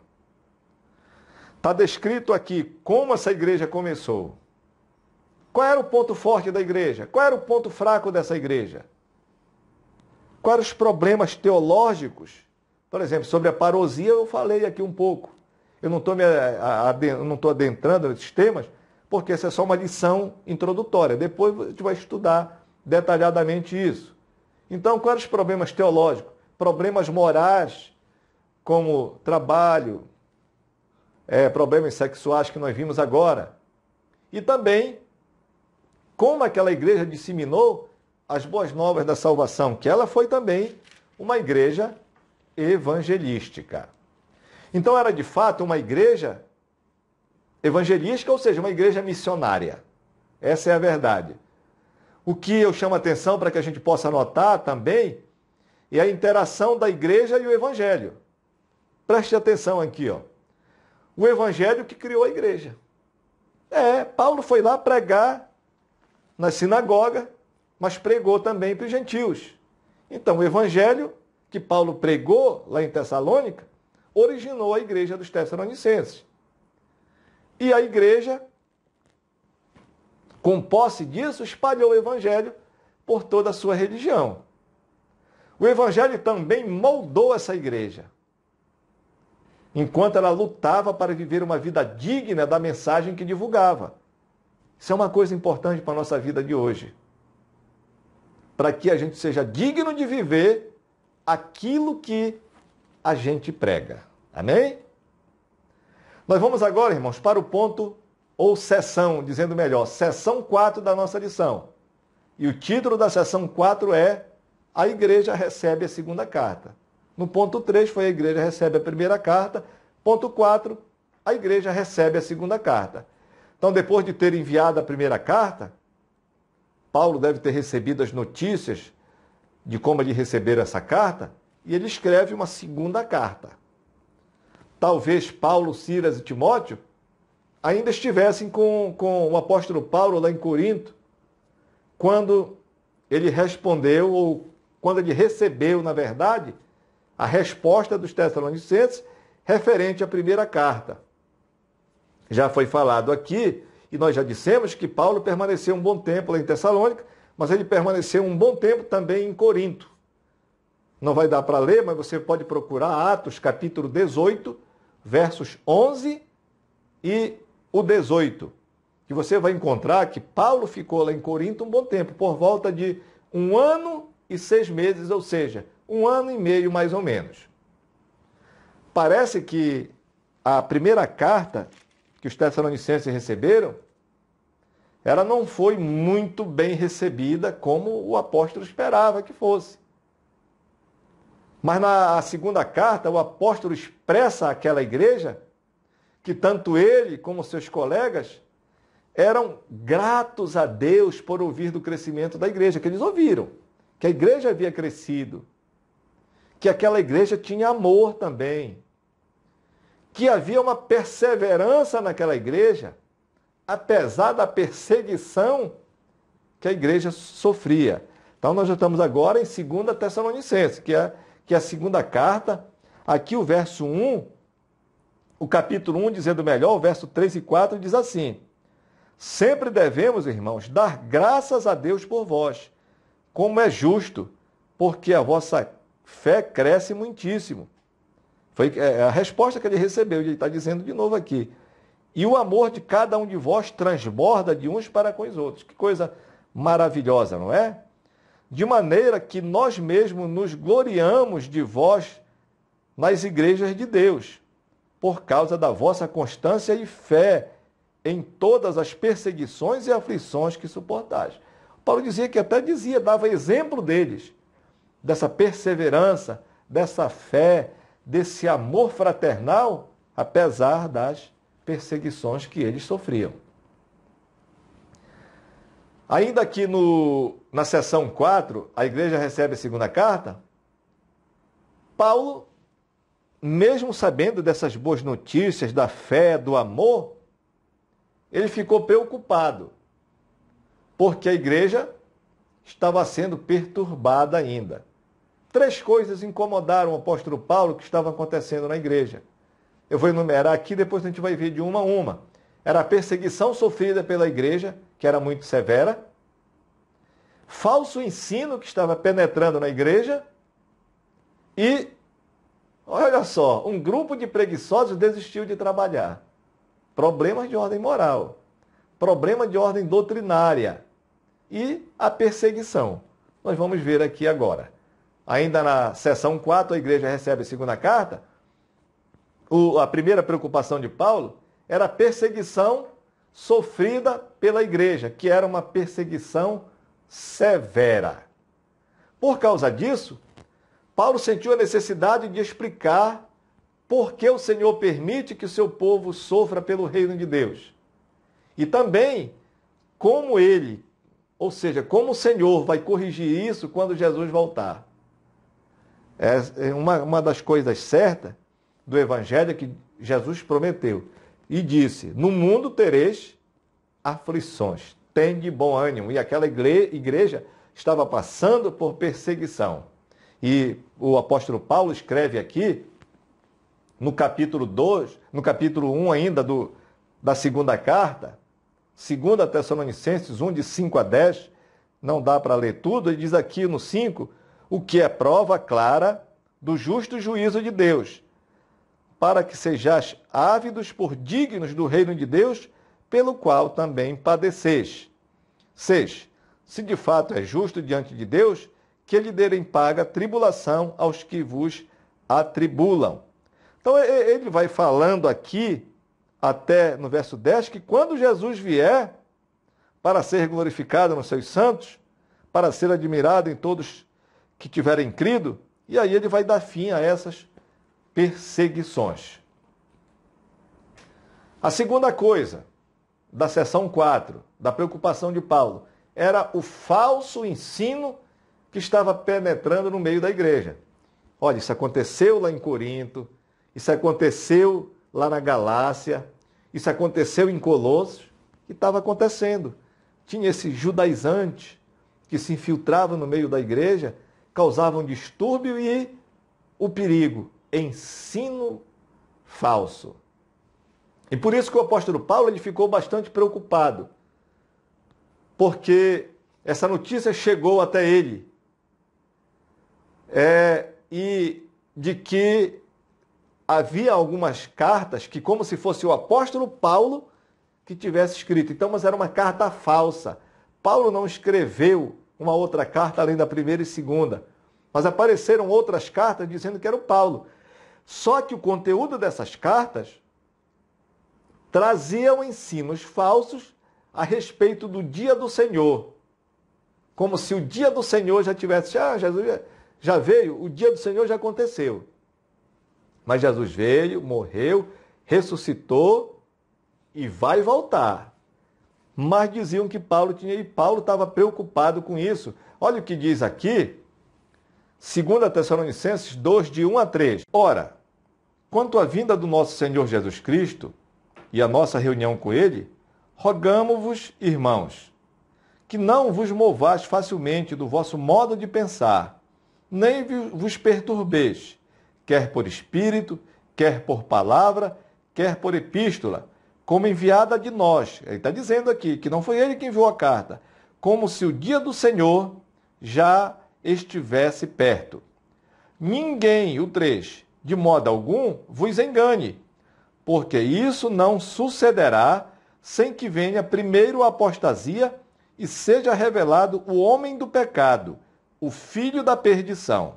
Está descrito aqui como essa igreja começou. Qual era o ponto forte da igreja? Qual era o ponto fraco dessa igreja? Quais eram os problemas teológicos? Por exemplo, sobre a parousia eu falei aqui um pouco. Eu não estou adentrando nesses temas, porque essa é só uma lição introdutória. Depois a gente vai estudar detalhadamente isso. Então, quais eram os problemas teológicos? Problemas morais, como trabalho, problemas sexuais que nós vimos agora. E também, como aquela igreja disseminou as boas novas da salvação, que ela foi também uma igreja evangelística. Então era de fato uma igreja evangelística, ou seja, uma igreja missionária. Essa é a verdade. O que eu chamo a atenção para que a gente possa notar também é a interação da igreja e o evangelho. Preste atenção aqui, ó. O evangelho que criou a igreja. Paulo foi lá pregar na sinagoga, mas pregou também para os gentios. Então, o evangelho que Paulo pregou lá em Tessalônica originou a igreja dos Tessalonicenses. E a igreja, com posse disso, espalhou o evangelho por toda a sua religião. O evangelho também moldou essa igreja, enquanto ela lutava para viver uma vida digna da mensagem que divulgava. Isso é uma coisa importante para a nossa vida de hoje. Para que a gente seja digno de viver aquilo que a gente prega. Amém? Nós vamos agora, irmãos, para o ponto, ou sessão, dizendo melhor, sessão 4 da nossa lição. E o título da sessão 4 é A Igreja Recebe a Segunda Carta. No ponto 3 foi a Igreja Recebe a Primeira Carta. Ponto 4, a Igreja Recebe a Segunda Carta. Então, depois de ter enviado a primeira carta, Paulo deve ter recebido as notícias de como ele receber essa carta, e ele escreve uma segunda carta. Talvez Paulo, Silas e Timóteo ainda estivessem com o apóstolo Paulo lá em Corinto, quando ele respondeu, ou quando ele recebeu, na verdade, a resposta dos Tessalonicenses referente à primeira carta. Já foi falado aqui, e nós já dissemos que Paulo permaneceu um bom tempo lá em Tessalônica, mas ele permaneceu um bom tempo também em Corinto. Não vai dar para ler, mas você pode procurar Atos, capítulo 18, versos 11 e o 18, que você vai encontrar que Paulo ficou lá em Corinto um bom tempo, por volta de 1 ano e 6 meses, ou seja, 1 ano e meio mais ou menos. Parece que a primeira carta que os Tessalonicenses receberam, ela não foi muito bem recebida como o apóstolo esperava que fosse. Mas na segunda carta, o apóstolo expressa àquela igreja que tanto ele como seus colegas eram gratos a Deus por ouvir do crescimento da igreja, que eles ouviram, que a igreja havia crescido, que aquela igreja tinha amor também, que havia uma perseverança naquela igreja, apesar da perseguição que a igreja sofria. Então nós já estamos agora em 2 Tessalonicenses, que é a segunda carta. Aqui o verso 1, o capítulo 1, dizendo melhor, o verso 3 e 4 diz assim: sempre devemos, irmãos, dar graças a Deus por vós, como é justo, porque a vossa fé cresce muitíssimo. Foi a resposta que ele recebeu, ele está dizendo de novo aqui. E o amor de cada um de vós transborda de uns para com os outros. Que coisa maravilhosa, não é? De maneira que nós mesmos nos gloriamos de vós nas igrejas de Deus, por causa da vossa constância e fé em todas as perseguições e aflições que suportais. Paulo dizia que até dava exemplo deles, dessa perseverança, dessa fé, desse amor fraternal, apesar das perseguições que eles sofriam. Ainda aqui na seção 4, a igreja recebe a segunda carta. Paulo, mesmo sabendo dessas boas notícias, da fé, do amor, ele ficou preocupado, porque a igreja estava sendo perturbada ainda. 3 coisas incomodaram o apóstolo Paulo que estavam acontecendo na igreja. Eu vou enumerar aqui, depois a gente vai ver de uma a uma. Era a perseguição sofrida pela igreja, que era muito severa, falso ensino que estava penetrando na igreja e, olha só, um grupo de preguiçosos desistiu de trabalhar. Problemas de ordem moral, problema de ordem doutrinária e a perseguição. Nós vamos ver aqui agora. Ainda na seção 4, a igreja recebe a segunda carta. A primeira preocupação de Paulo era a perseguição sofrida pela igreja, que era uma perseguição severa. Por causa disso, Paulo sentiu a necessidade de explicar por que o Senhor permite que o seu povo sofra pelo reino de Deus. E também como ele, ou seja, como o Senhor vai corrigir isso quando Jesus voltar. Uma das coisas certas do Evangelho é que Jesus prometeu e disse: no mundo tereis aflições, tende bom ânimo. E aquela igreja estava passando por perseguição. E o apóstolo Paulo escreve aqui, no capítulo 2, no capítulo 1 ainda da segunda carta, 2 Tessalonicenses 1, de 5 a 10, não dá para ler tudo, ele diz aqui no 5, o que é prova clara do justo juízo de Deus, para que sejais ávidos por dignos do reino de Deus, pelo qual também padeceis. 6. Se de fato é justo diante de Deus, que lhe derem paga tribulação aos que vos atribulam. Então ele vai falando aqui, até no verso 10, que quando Jesus vier para ser glorificado nos seus santos, para ser admirado em todos que tiverem crido, e aí ele vai dar fim a essas perseguições. A segunda coisa da seção 4, da preocupação de Paulo, era o falso ensino que estava penetrando no meio da igreja. Olha, isso aconteceu lá em Corinto, isso aconteceu lá na Galácia, isso aconteceu em Colossos, e estava acontecendo. Tinha esse judaizante que se infiltrava no meio da igreja, causavam distúrbio e o perigo, ensino falso. E por isso que o apóstolo Paulo ele ficou bastante preocupado, porque essa notícia chegou até ele, e de que havia algumas cartas que, como se fosse o apóstolo Paulo que tivesse escrito. Então, mas era uma carta falsa. Paulo não escreveu uma outra carta além da primeira e segunda, mas apareceram outras cartas dizendo que era o Paulo. Só que o conteúdo dessas cartas traziam ensinos falsos a respeito do dia do Senhor. Como se o dia do Senhor já tivesse... Jesus já veio, o dia do Senhor já aconteceu. Mas Jesus veio, morreu, ressuscitou e vai voltar. Mas diziam que Paulo tinha, e Paulo estava preocupado com isso. Olha o que diz aqui, 2 Tessalonicenses 2, de 1 a 3. Ora, quanto à vinda do nosso Senhor Jesus Cristo e a nossa reunião com Ele, rogamo-vos, irmãos, que não vos movais facilmente do vosso modo de pensar, nem vos perturbeis, quer por espírito, quer por palavra, quer por epístola, como enviada de nós. Ele está dizendo aqui que não foi ele que enviou a carta, como se o dia do Senhor já estivesse perto. Ninguém, o 3, de modo algum, vos engane, porque isso não sucederá sem que venha primeiro a apostasia e seja revelado o homem do pecado, o filho da perdição.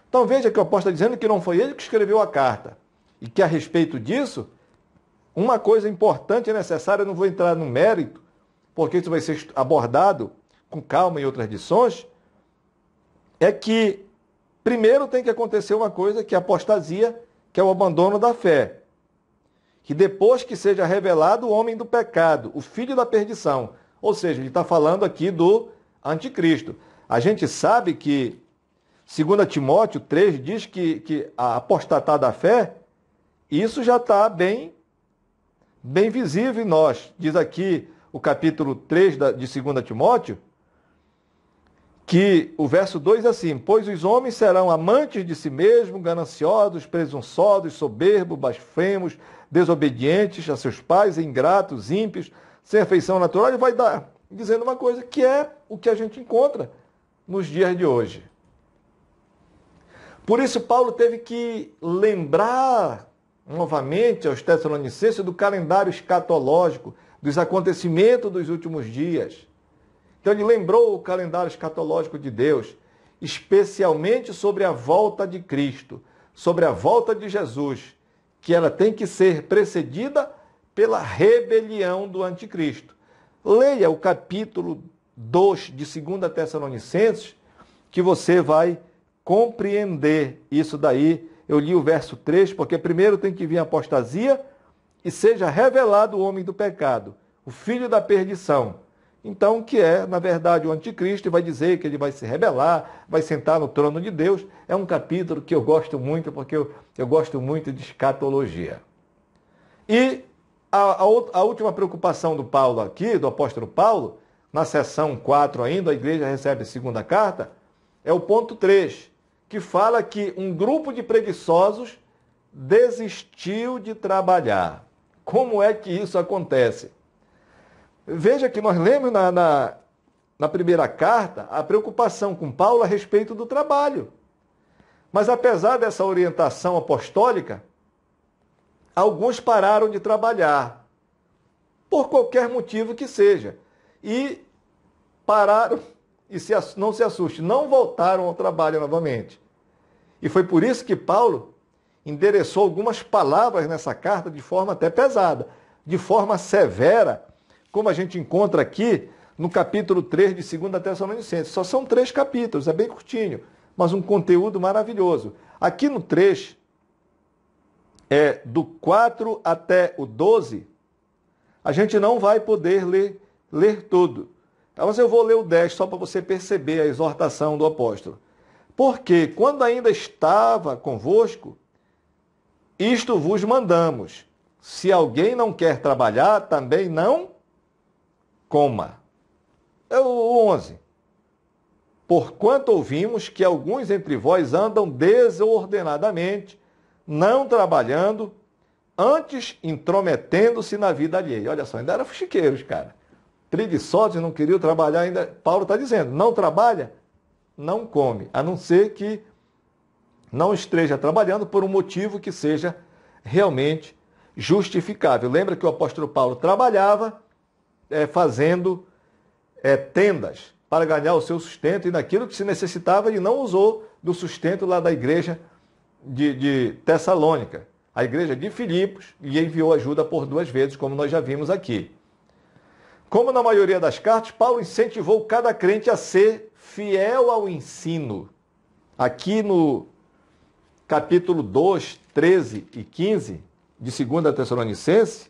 Então veja que o apóstolo está dizendo que não foi ele que escreveu a carta, e que a respeito disso, uma coisa importante e necessária, eu não vou entrar no mérito, porque isso vai ser abordado com calma em outras lições, é que primeiro tem que acontecer uma coisa, que é a apostasia, que é o abandono da fé. Que depois que seja revelado o homem do pecado, o filho da perdição, Ou seja, ele está falando aqui do anticristo. A gente sabe que 2 Timóteo 3 diz que a apostatar da fé, isso já está bem visível em nós. Diz aqui o capítulo 3 de 2 Timóteo, que o verso 2 é assim: pois os homens serão amantes de si mesmos, gananciosos, presunçosos, soberbos, blasfemos, desobedientes a seus pais, ingratos, ímpios, sem afeição natural. Ele vai dar dizendo uma coisa que é o que a gente encontra nos dias de hoje. Por isso Paulo teve que lembrar novamente aos Tessalonicenses do calendário escatológico, dos acontecimentos dos últimos dias. Então ele lembrou o calendário escatológico de Deus, especialmente sobre a volta de Cristo, sobre a volta de Jesus, que ela tem que ser precedida pela rebelião do anticristo. Leia o capítulo 2 de 2 Tessalonicenses, que você vai compreender isso daí. Eu li o verso 3, porque primeiro tem que vir a apostasia e seja revelado o homem do pecado, o filho da perdição. Então, que é, na verdade, o anticristo, e vai dizer que ele vai se rebelar, vai sentar no trono de Deus. É um capítulo que eu gosto muito, porque eu gosto muito de escatologia. E a última preocupação do Paulo aqui, do apóstolo Paulo, na seção 4 ainda, a igreja recebe a segunda carta, é o ponto 3, que fala que um grupo de preguiçosos desistiu de trabalhar. Como é que isso acontece? Veja que nós lemos na primeira carta a preocupação com Paulo a respeito do trabalho. Mas apesar dessa orientação apostólica, alguns pararam de trabalhar, por qualquer motivo que seja. E pararam, e não se assuste, não voltaram ao trabalho novamente. E foi por isso que Paulo endereçou algumas palavras nessa carta de forma até pesada, de forma severa, como a gente encontra aqui no capítulo 3 de 2 Tessalonicenses. Só são 3 capítulos, é bem curtinho, mas um conteúdo maravilhoso. Aqui no 3, do 4 até o 12, a gente não vai poder ler tudo. Mas eu vou ler o 10 só para você perceber a exortação do apóstolo. Porque quando ainda estava convosco, isto vos mandamos: se alguém não quer trabalhar, também não coma. É o 11. Porquanto ouvimos que alguns entre vós andam desordenadamente, não trabalhando, antes intrometendo-se na vida alheia. Olha só, ainda eram fuxiqueiros, cara. Preguiçosos, não queriam trabalhar ainda. Paulo está dizendo, não trabalha, não come, a não ser que não esteja trabalhando por um motivo que seja realmente justificável. Lembra que o apóstolo Paulo trabalhava fazendo tendas para ganhar o seu sustento, e naquilo que se necessitava ele não usou do sustento lá da igreja de Tessalônica, a igreja de Filipos, e enviou ajuda por 2 vezes, como nós já vimos aqui. Como na maioria das cartas, Paulo incentivou cada crente a ser fiel ao ensino. Aqui no capítulo 2, 13 e 15 de 2 Tessalonicenses,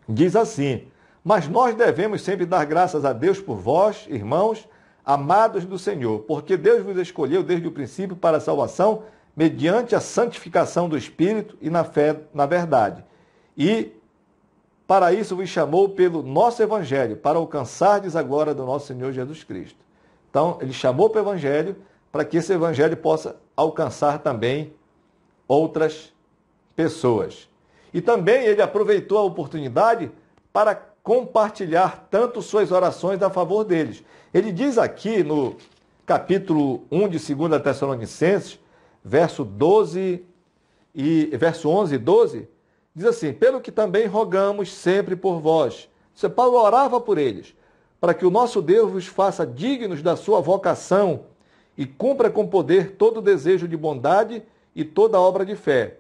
diz assim: mas nós devemos sempre dar graças a Deus por vós, irmãos, amados do Senhor, porque Deus vos escolheu desde o princípio para a salvação, mediante a santificação do Espírito e na fé na verdade. E para isso vos chamou pelo nosso Evangelho, para alcançardes a glória do nosso Senhor Jesus Cristo. Então, ele chamou para o Evangelho, para que esse Evangelho possa alcançar também outras pessoas. E também ele aproveitou a oportunidade para compartilhar tanto suas orações a favor deles. Ele diz aqui no capítulo 1 de 2 Tessalonicenses, verso 11 e 12, diz assim: pelo que também rogamos sempre por vós. Paulo orava por eles, para que o nosso Deus vos faça dignos da sua vocação e cumpra com poder todo o desejo de bondade e toda obra de fé,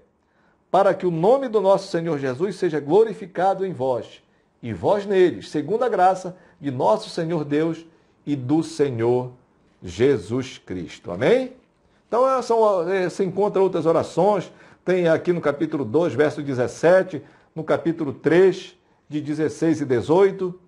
para que o nome do nosso Senhor Jesus seja glorificado em vós, e vós neles, segundo a graça de nosso Senhor Deus e do Senhor Jesus Cristo. Amém? Então, você encontra outras orações, tem aqui no capítulo 2, verso 17, no capítulo 3, de 16 e 18,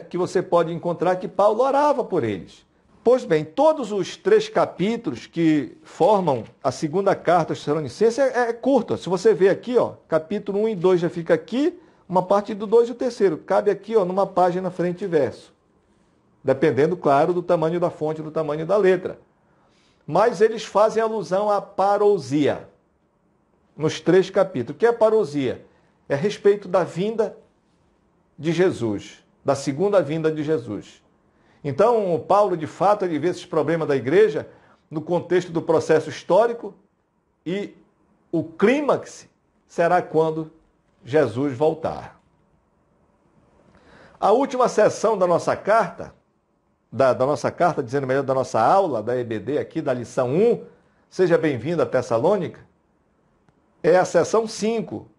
que você pode encontrar que Paulo orava por eles. Pois bem, todos os 3 capítulos que formam a segunda carta aos Tessalonicenses é curta. Se você ver aqui, ó, capítulo 1 e 2 já fica aqui, uma parte do 2 e o terceiro. Cabe aqui, ó, numa página frente e verso. Dependendo, claro, do tamanho da fonte, do tamanho da letra. Mas eles fazem alusão à parousia nos 3 capítulos. O que é parousia? É a respeito da vinda de Jesus, da segunda vinda de Jesus. Então, Paulo, de fato, ele vê esses problemas da igreja no contexto do processo histórico e o clímax será quando Jesus voltar. A última sessão da nossa carta, dizendo melhor, da nossa aula, da EBD aqui, da lição 1, seja bem-vindo a Tessalônica, é a sessão 5,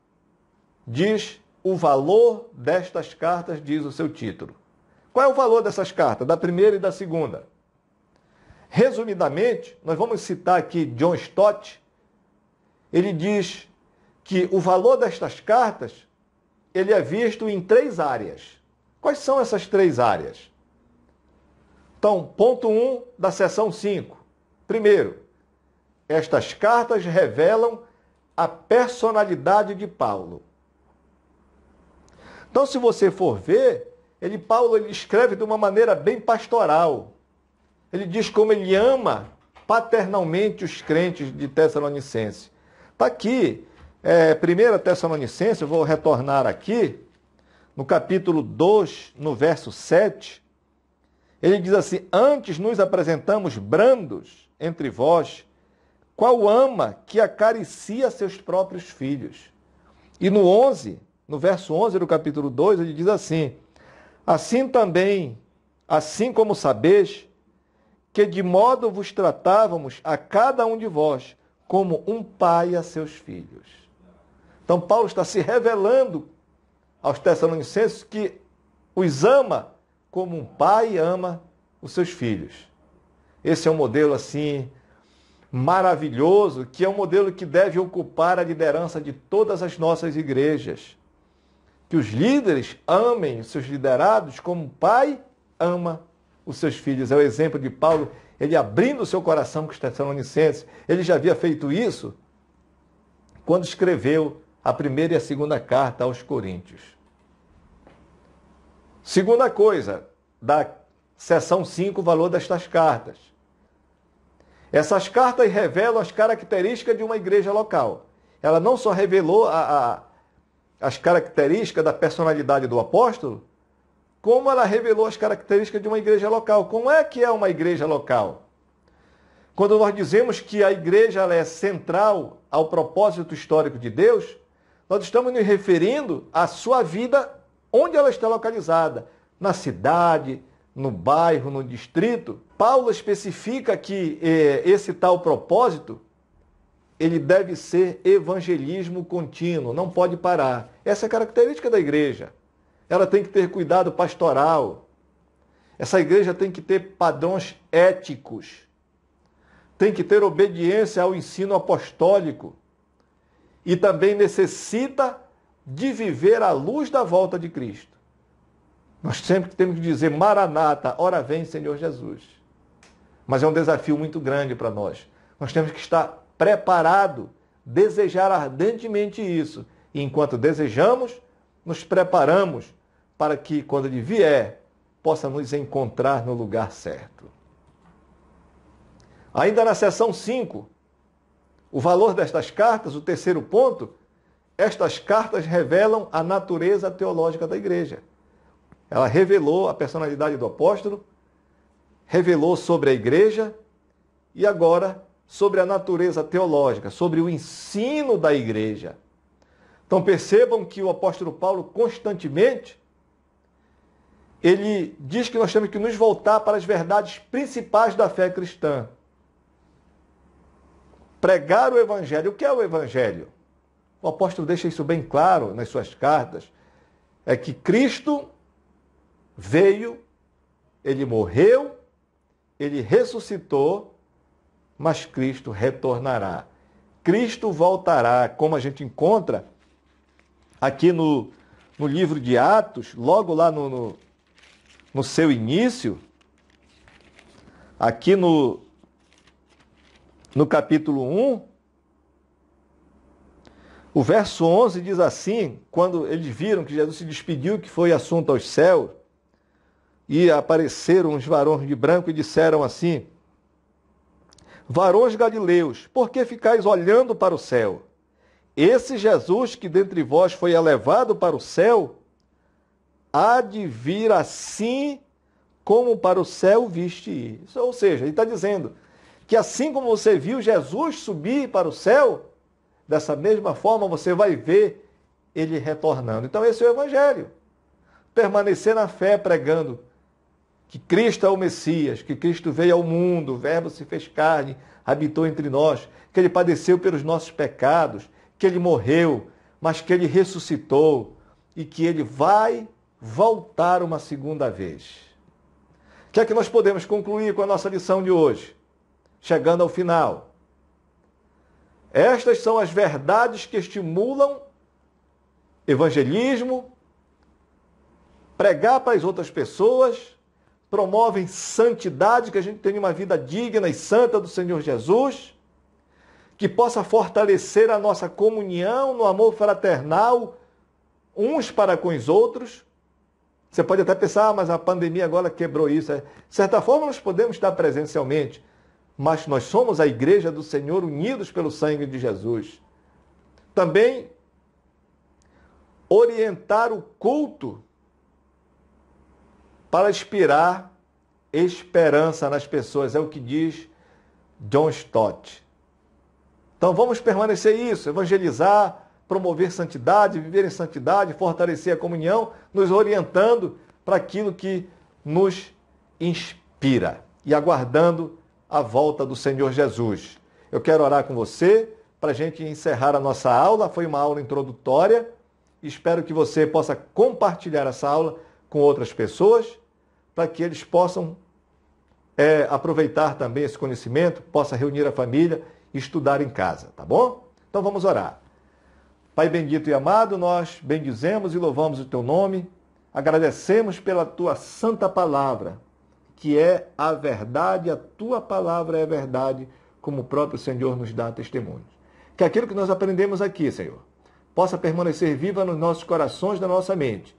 diz o valor destas cartas, diz o seu título. Qual é o valor dessas cartas, da primeira e da segunda? Resumidamente, nós vamos citar aqui John Stott. Ele diz que o valor destas cartas ele é visto em 3 áreas. Quais são essas 3 áreas? Então, ponto 1 da seção 5. Primeiro, estas cartas revelam a personalidade de Paulo. Então, se você for ver, Paulo escreve de uma maneira bem pastoral. Ele diz como ele ama paternalmente os crentes de Tessalonicense. Está aqui, 1 Tessalonicense, eu vou retornar aqui, no capítulo 2, no verso 7, ele diz assim: antes nos apresentamos brandos entre vós, qual ama que acaricia seus próprios filhos. E no 11, no verso 11 do capítulo 2, ele diz assim: assim também, assim como sabeis, que de modo vos tratávamos a cada um de vós, como um pai a seus filhos. Então Paulo está se revelando aos Tessalonicenses que os ama como um pai ama os seus filhos. Esse é um modelo assim maravilhoso, que é um modelo que deve ocupar a liderança de todas as nossas igrejas. Que os líderes amem os seus liderados como um pai ama os seus filhos. É o exemplo de Paulo, ele abrindo o seu coração com os Tessalonicenses. Ele já havia feito isso quando escreveu a primeira e a segunda carta aos Coríntios. Segunda coisa, da seção 5, o valor destas cartas. Essas cartas revelam as características de uma igreja local. Ela não só revelou as características da personalidade do apóstolo, como ela revelou as características de uma igreja local. Como é que é uma igreja local? Quando nós dizemos que a igreja ela é central ao propósito histórico de Deus, nós estamos nos referindo à sua vida onde ela está localizada, na cidade, no bairro, no distrito. Paulo especifica que esse tal propósito ele deve ser evangelismo contínuo, não pode parar. Essa é a característica da igreja. Ela tem que ter cuidado pastoral. Essa igreja tem que ter padrões éticos. Tem que ter obediência ao ensino apostólico. E também necessita de viver à luz da volta de Cristo. Nós sempre temos que dizer: Maranata, ora vem, Senhor Jesus. Mas é um desafio muito grande para nós. Nós temos que estar preparado, desejar ardentemente isso. E enquanto desejamos, nos preparamos para que, quando ele vier, possa nos encontrar no lugar certo. Ainda na seção 5, o valor destas cartas, o terceiro ponto, estas cartas revelam a natureza teológica da igreja. Ela revelou a personalidade do apóstolo, revelou sobre a igreja e agora sobre a natureza teológica, sobre o ensino da igreja. Então percebam que o apóstolo Paulo constantemente ele diz que nós temos que nos voltar para as verdades principais da fé cristã. Pregar o evangelho. O que é o evangelho? O apóstolo deixa isso bem claro nas suas cartas. É que Cristo veio, ele morreu, ele ressuscitou, mas Cristo retornará. Cristo voltará, como a gente encontra aqui no livro de Atos, logo lá no no seu início, aqui no capítulo 1, o verso 11 diz assim, quando eles viram que Jesus se despediu, que foi assunto aos céus, e apareceram os varões de branco e disseram assim: varões galileus, por que ficais olhando para o céu? Esse Jesus que dentre vós foi elevado para o céu, há de vir assim como para o céu viste ir. Ou seja, ele está dizendo que assim como você viu Jesus subir para o céu, dessa mesma forma você vai ver ele retornando. Então esse é o Evangelho. Permanecer na fé pregando que Cristo é o Messias, que Cristo veio ao mundo, o Verbo se fez carne, habitou entre nós, que ele padeceu pelos nossos pecados, que ele morreu, mas que ele ressuscitou e que ele vai voltar uma segunda vez. O que é que nós podemos concluir com a nossa lição de hoje? Chegando ao final. Estas são as verdades que estimulam evangelismo, pregar para as outras pessoas, promovem santidade, que a gente tenha uma vida digna e santa do Senhor Jesus, que possa fortalecer a nossa comunhão no amor fraternal, uns para com os outros. Você pode até pensar, mas a pandemia agora quebrou isso. De certa forma, nós podemos estar presencialmente, mas nós somos a igreja do Senhor, unidos pelo sangue de Jesus. Também orientar o culto para inspirar esperança nas pessoas. É o que diz John Stott. Então vamos permanecer isso, evangelizar, promover santidade, viver em santidade, fortalecer a comunhão, nos orientando para aquilo que nos inspira e aguardando a volta do Senhor Jesus. Eu quero orar com você para a gente encerrar a nossa aula. Foi uma aula introdutória. Espero que você possa compartilhar essa aula com outras pessoas, para que eles possam aproveitar também esse conhecimento, possa reunir a família e estudar em casa, tá bom? Então vamos orar. Pai bendito e amado, nós bendizemos e louvamos o teu nome, agradecemos pela tua santa palavra, que é a verdade, a tua palavra é a verdade, como o próprio Senhor nos dá testemunho. Que aquilo que nós aprendemos aqui, Senhor, possa permanecer viva nos nossos corações, na nossa mente,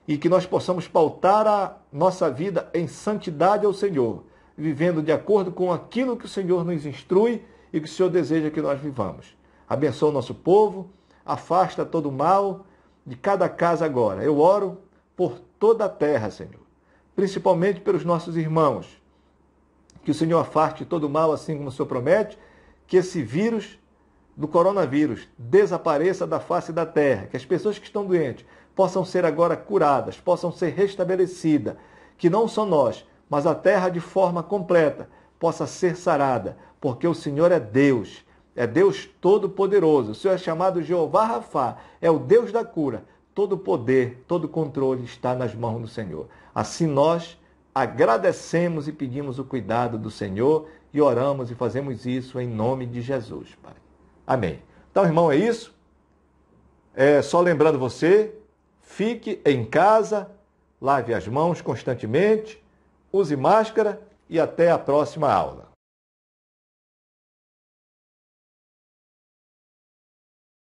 e que nós possamos pautar a nossa vida em santidade ao Senhor, vivendo de acordo com aquilo que o Senhor nos instrui e que o Senhor deseja que nós vivamos. Abençoa o nosso povo, afasta todo o mal de cada casa agora. Eu oro por toda a terra, Senhor, principalmente pelos nossos irmãos. Que o Senhor afaste todo o mal, assim como o Senhor promete, que esse vírus do coronavírus desapareça da face da terra, que as pessoas que estão doentes possam ser agora curadas, possam ser restabelecidas, que não só nós, mas a terra de forma completa possa ser sarada, porque o Senhor é Deus Todo-Poderoso. O Senhor é chamado Jeová Rafá, é o Deus da cura. Todo poder, todo controle está nas mãos do Senhor. Assim nós agradecemos e pedimos o cuidado do Senhor e oramos e fazemos isso em nome de Jesus, Pai. Amém. Então, irmão, é isso. Só lembrando você, fique em casa, lave as mãos constantemente, use máscara e até a próxima aula.